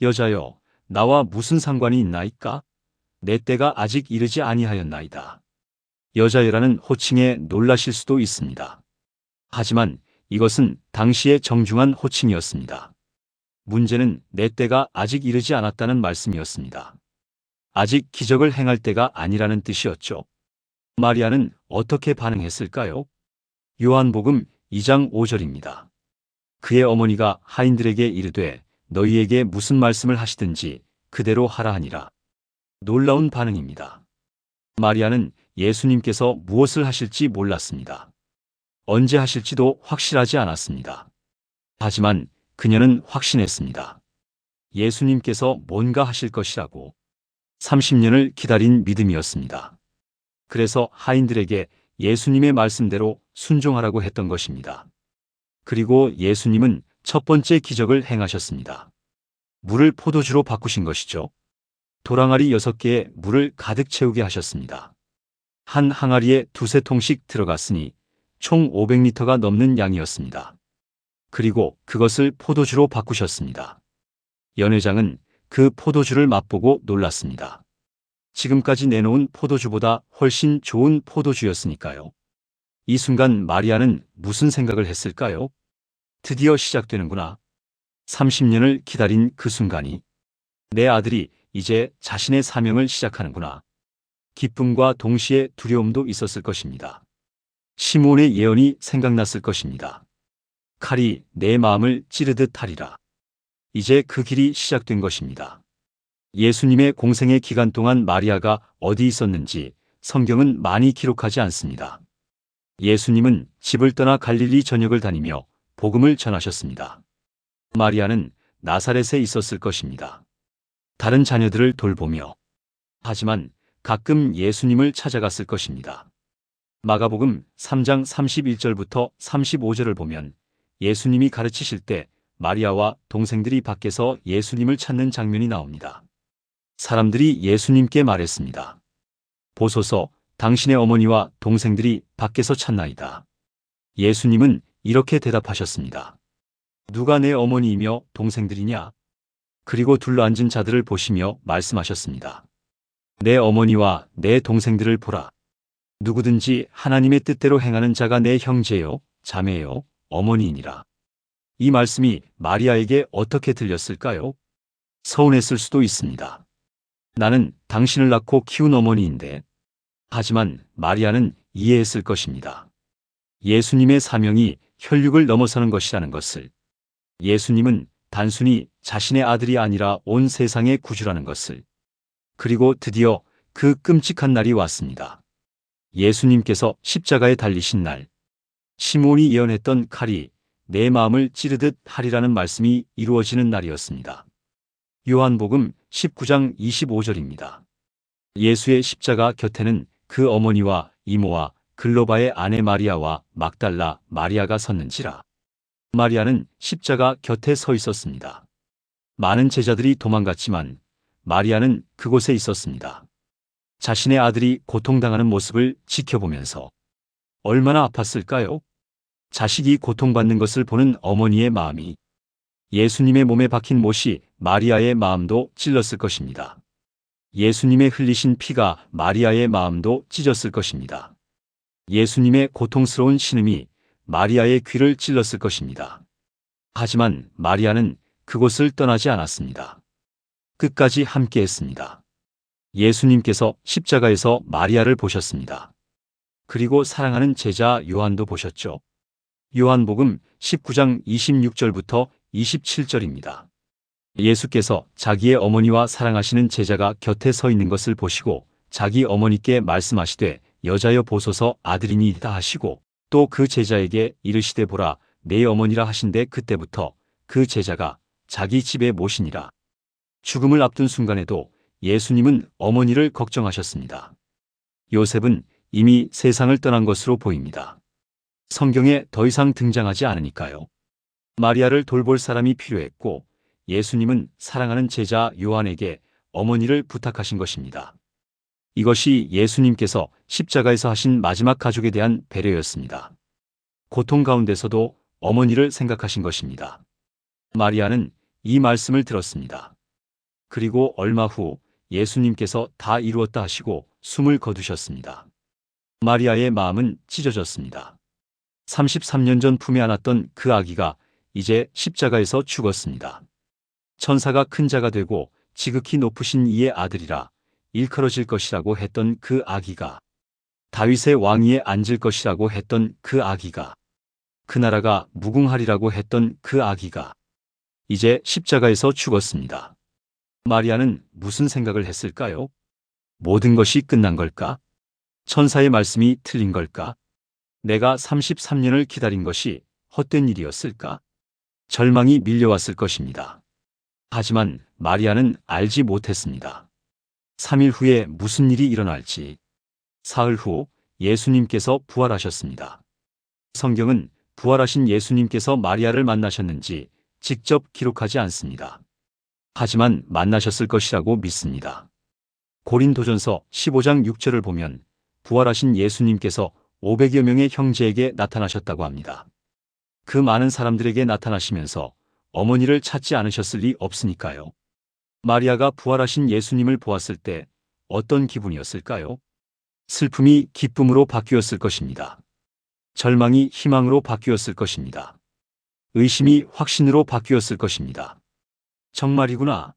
여자여, 나와 무슨 상관이 있나이까? 내 때가 아직 이르지 아니하였나이다. 여자여라는 호칭에 놀라실 수도 있습니다. 하지만 이것은 당시의 정중한 호칭이었습니다. 문제는 내 때가 아직 이르지 않았다는 말씀이었습니다. 아직 기적을 행할 때가 아니라는 뜻이었죠. 마리아는 어떻게 반응했을까요? 요한복음 2장 5절입니다. 그의 어머니가 하인들에게 이르되 너희에게 무슨 말씀을 하시든지 그대로 하라 하니라. 놀라운 반응입니다. 마리아는 예수님께서 무엇을 하실지 몰랐습니다. 언제 하실지도 확실하지 않았습니다. 하지만 그녀는 확신했습니다. 예수님께서 뭔가 하실 것이라고. 30년을 기다린 믿음이었습니다. 그래서 하인들에게 예수님의 말씀대로 순종하라고 했던 것입니다. 그리고 예수님은 첫 번째 기적을 행하셨습니다. 물을 포도주로 바꾸신 것이죠. 도랑아리 6개에 물을 가득 채우게 하셨습니다. 한 항아리에 2~3통씩 들어갔으니 총 500리터가 넘는 양이었습니다. 그리고 그것을 포도주로 바꾸셨습니다. 연회장은 그 포도주를 맛보고 놀랐습니다. 지금까지 내놓은 포도주보다 훨씬 좋은 포도주였으니까요. 이 순간 마리아는 무슨 생각을 했을까요? 드디어 시작되는구나. 30년을 기다린 그 순간이. 내 아들이 이제 자신의 사명을 시작하는구나. 기쁨과 동시에 두려움도 있었을 것입니다. 시몬의 예언이 생각났을 것입니다. 칼이 내 마음을 찌르듯 하리라. 이제 그 길이 시작된 것입니다. 예수님의 공생의 기간 동안 마리아가 어디 있었는지 성경은 많이 기록하지 않습니다. 예수님은 집을 떠나 갈릴리 전역을 다니며 복음을 전하셨습니다. 마리아는 나사렛에 있었을 것입니다. 다른 자녀들을 돌보며. 하지만 가끔 예수님을 찾아갔을 것입니다. 마가복음 3장 31절부터 35절을 보면 예수님이 가르치실 때 마리아와 동생들이 밖에서 예수님을 찾는 장면이 나옵니다. 사람들이 예수님께 말했습니다. 보소서, 당신의 어머니와 동생들이 밖에서 찾나이다. 예수님은 이렇게 대답하셨습니다. 누가 내 어머니이며 동생들이냐? 그리고 둘러앉은 자들을 보시며 말씀하셨습니다. 내 어머니와 내 동생들을 보라. 누구든지 하나님의 뜻대로 행하는 자가 내 형제요, 자매요, 어머니이니라. 이 말씀이 마리아에게 어떻게 들렸을까요? 서운했을 수도 있습니다. 나는 당신을 낳고 키운 어머니인데. 하지만 마리아는 이해했을 것입니다. 예수님의 사명이 혈육을 넘어서는 것이라는 것을. 예수님은 단순히 자신의 아들이 아니라 온 세상의 구주라는 것을. 그리고 드디어 그 끔찍한 날이 왔습니다. 예수님께서 십자가에 달리신 날. 시몬이 예언했던 칼이 내 마음을 찌르듯 하리라는 말씀이 이루어지는 날이었습니다. 요한복음 19장 25절입니다. 예수의 십자가 곁에는 그 어머니와 이모와 글로바의 아내 마리아와 막달라 마리아가 섰는지라. 마리아는 십자가 곁에 서 있었습니다. 많은 제자들이 도망갔지만 마리아는 그곳에 있었습니다. 자신의 아들이 고통당하는 모습을 지켜보면서 얼마나 아팠을까요? 자식이 고통받는 것을 보는 어머니의 마음이 예수님의 몸에 박힌 못이 마리아의 마음도 찔렀을 것입니다. 예수님의 흘리신 피가 마리아의 마음도 찢었을 것입니다. 예수님의 고통스러운 신음이 마리아의 귀를 찔렀을 것입니다. 하지만 마리아는 그곳을 떠나지 않았습니다. 끝까지 함께했습니다. 예수님께서 십자가에서 마리아를 보셨습니다. 그리고 사랑하는 제자 요한도 보셨죠. 요한복음 19장 26절부터 27절입니다. 예수께서 자기의 어머니와 사랑하시는 제자가 곁에 서 있는 것을 보시고 자기 어머니께 말씀하시되 여자여 보소서 아들이니이다 하시고 또 그 제자에게 이르시되 보라 내 어머니라 하신데 그때부터 그 제자가 자기 집에 모시니라. 죽음을 앞둔 순간에도 예수님은 어머니를 걱정하셨습니다. 요셉은 이미 세상을 떠난 것으로 보입니다. 성경에 더 이상 등장하지 않으니까요. 마리아를 돌볼 사람이 필요했고 예수님은 사랑하는 제자 요한에게 어머니를 부탁하신 것입니다. 이것이 예수님께서 십자가에서 하신 마지막 가족에 대한 배려였습니다. 고통 가운데서도 어머니를 생각하신 것입니다. 마리아는 이 말씀을 들었습니다. 그리고 얼마 후 예수님께서 다 이루었다 하시고 숨을 거두셨습니다. 마리아의 마음은 찢어졌습니다. 33년 전 품에 안았던 그 아기가 이제 십자가에서 죽었습니다. 천사가 큰 자가 되고 지극히 높으신 이의 아들이라 일컬어질 것이라고 했던 그 아기가, 다윗의 왕위에 앉을 것이라고 했던 그 아기가, 그 나라가 무궁하리라고 했던 그 아기가 이제 십자가에서 죽었습니다. 마리아는 무슨 생각을 했을까요? 모든 것이 끝난 걸까? 천사의 말씀이 틀린 걸까? 내가 33년을 기다린 것이 헛된 일이었을까? 절망이 밀려왔을 것입니다. 하지만 마리아는 알지 못했습니다. 3일 후에 무슨 일이 일어날지. 사흘 후 예수님께서 부활하셨습니다. 성경은 부활하신 예수님께서 마리아를 만나셨는지 직접 기록하지 않습니다. 하지만 만나셨을 것이라고 믿습니다. 고린도전서 15장 6절을 보면 부활하신 예수님께서 500여 명의 형제에게 나타나셨다고 합니다. 그 많은 사람들에게 나타나시면서 어머니를 찾지 않으셨을 리 없으니까요. 마리아가 부활하신 예수님을 보았을 때 어떤 기분이었을까요? 슬픔이 기쁨으로 바뀌었을 것입니다. 절망이 희망으로 바뀌었을 것입니다. 의심이 확신으로 바뀌었을 것입니다. 정말이구나.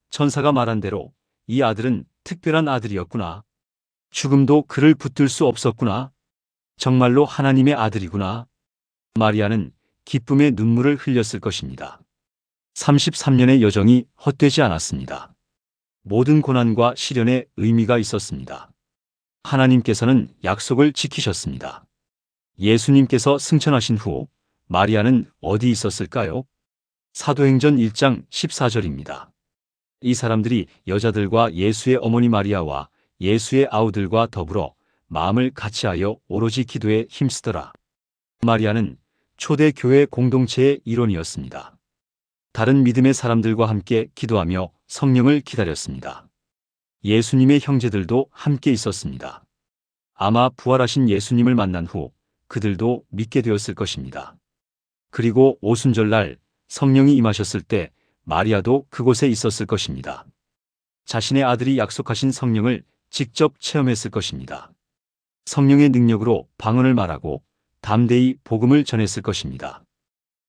천사가 말한 대로 이 아들은 특별한 아들이었구나. 죽음도 그를 붙들 수 없었구나. 정말로 하나님의 아들이구나. 마리아는 기쁨의 눈물을 흘렸을 것입니다. 33년의 여정이 헛되지 않았습니다. 모든 고난과 시련에 의미가 있었습니다. 하나님께서는 약속을 지키셨습니다. 예수님께서 승천하신 후 마리아는 어디 있었을까요? 사도행전 1장 14절입니다. 이 사람들이 여자들과 예수의 어머니 마리아와 예수의 아우들과 더불어 마음을 같이하여 오로지 기도에 힘쓰더라. 마리아는 초대 교회 공동체의 일원이었습니다. 다른 믿음의 사람들과 함께 기도하며 성령을 기다렸습니다. 예수님의 형제들도 함께 있었습니다. 아마 부활하신 예수님을 만난 후 그들도 믿게 되었을 것입니다. 그리고 오순절날 성령이 임하셨을 때 마리아도 그곳에 있었을 것입니다. 자신의 아들이 약속하신 성령을 직접 체험했을 것입니다. 성령의 능력으로 방언을 말하고 담대히 복음을 전했을 것입니다.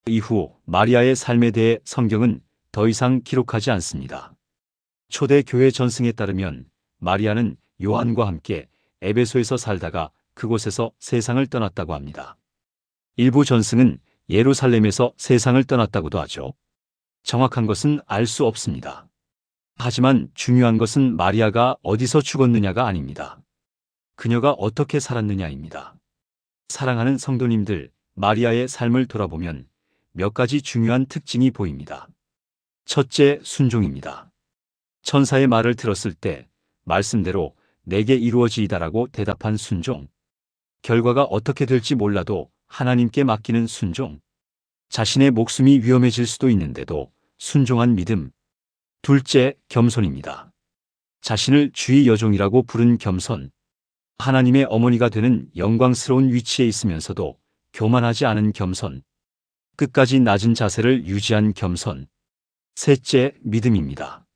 이후 마리아의 삶에 대해 성경은 더 이상 기록하지 않습니다. 초대 교회 전승에 따르면 마리아는 요한과 함께 에베소에서 살다가 그곳에서 세상을 떠났다고 합니다. 일부 전승은 예루살렘에서 세상을 떠났다고도 하죠. 정확한 것은 알 수 없습니다. 하지만 중요한 것은 마리아가 어디서 죽었느냐가 아닙니다. 그녀가 어떻게 살았느냐입니다. 사랑하는 성도님들, 마리아의 삶을 돌아보면 몇 가지 중요한 특징이 보입니다. 첫째, 순종입니다. 천사의 말을 들었을 때 말씀대로 내게 이루어지이다라고 대답한 순종. 결과가 어떻게 될지 몰라도 하나님께 맡기는 순종. 자신의 목숨이 위험해질 수도 있는데도 순종한 믿음. 둘째, 겸손입니다. 자신을 주의 여종이라고 부른 겸손. 하나님의 어머니가 되는 영광스러운 위치에 있으면서도 교만하지 않은 겸손. 끝까지 낮은 자세를 유지한 겸손. 셋째, 믿음입니다.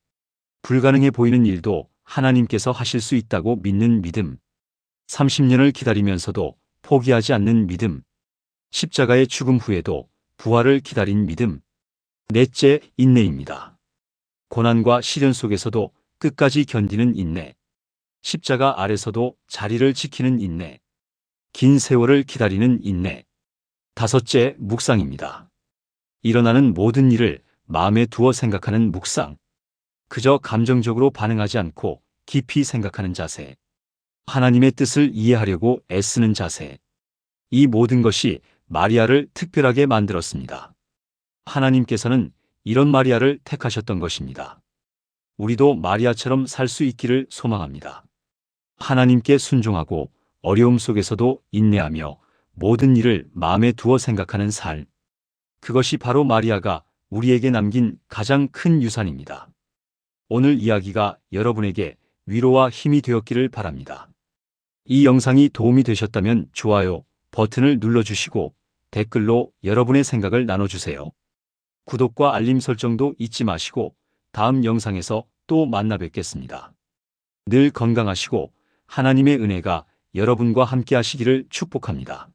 불가능해 보이는 일도 하나님께서 하실 수 있다고 믿는 믿음. 30년을 기다리면서도 포기하지 않는 믿음. 십자가의 죽음 후에도 부활을 기다린 믿음. 넷째, 인내입니다. 고난과 시련 속에서도 끝까지 견디는 인내. 십자가 아래서도 자리를 지키는 인내. 긴 세월을 기다리는 인내. 다섯째, 묵상입니다. 일어나는 모든 일을 마음에 두어 생각하는 묵상. 그저 감정적으로 반응하지 않고 깊이 생각하는 자세. 하나님의 뜻을 이해하려고 애쓰는 자세. 이 모든 것이 마리아를 특별하게 만들었습니다. 하나님께서는 이런 마리아를 택하셨던 것입니다. 우리도 마리아처럼 살 수 있기를 소망합니다. 하나님께 순종하고 어려움 속에서도 인내하며 모든 일을 마음에 두어 생각하는 삶. 그것이 바로 마리아가 우리에게 남긴 가장 큰 유산입니다. 오늘 이야기가 여러분에게 위로와 힘이 되었기를 바랍니다. 이 영상이 도움이 되셨다면 좋아요 버튼을 눌러주시고 댓글로 여러분의 생각을 나눠주세요. 구독과 알림 설정도 잊지 마시고 다음 영상에서 또 만나 뵙겠습니다. 늘 건강하시고 하나님의 은혜가 여러분과 함께 하시기를 축복합니다.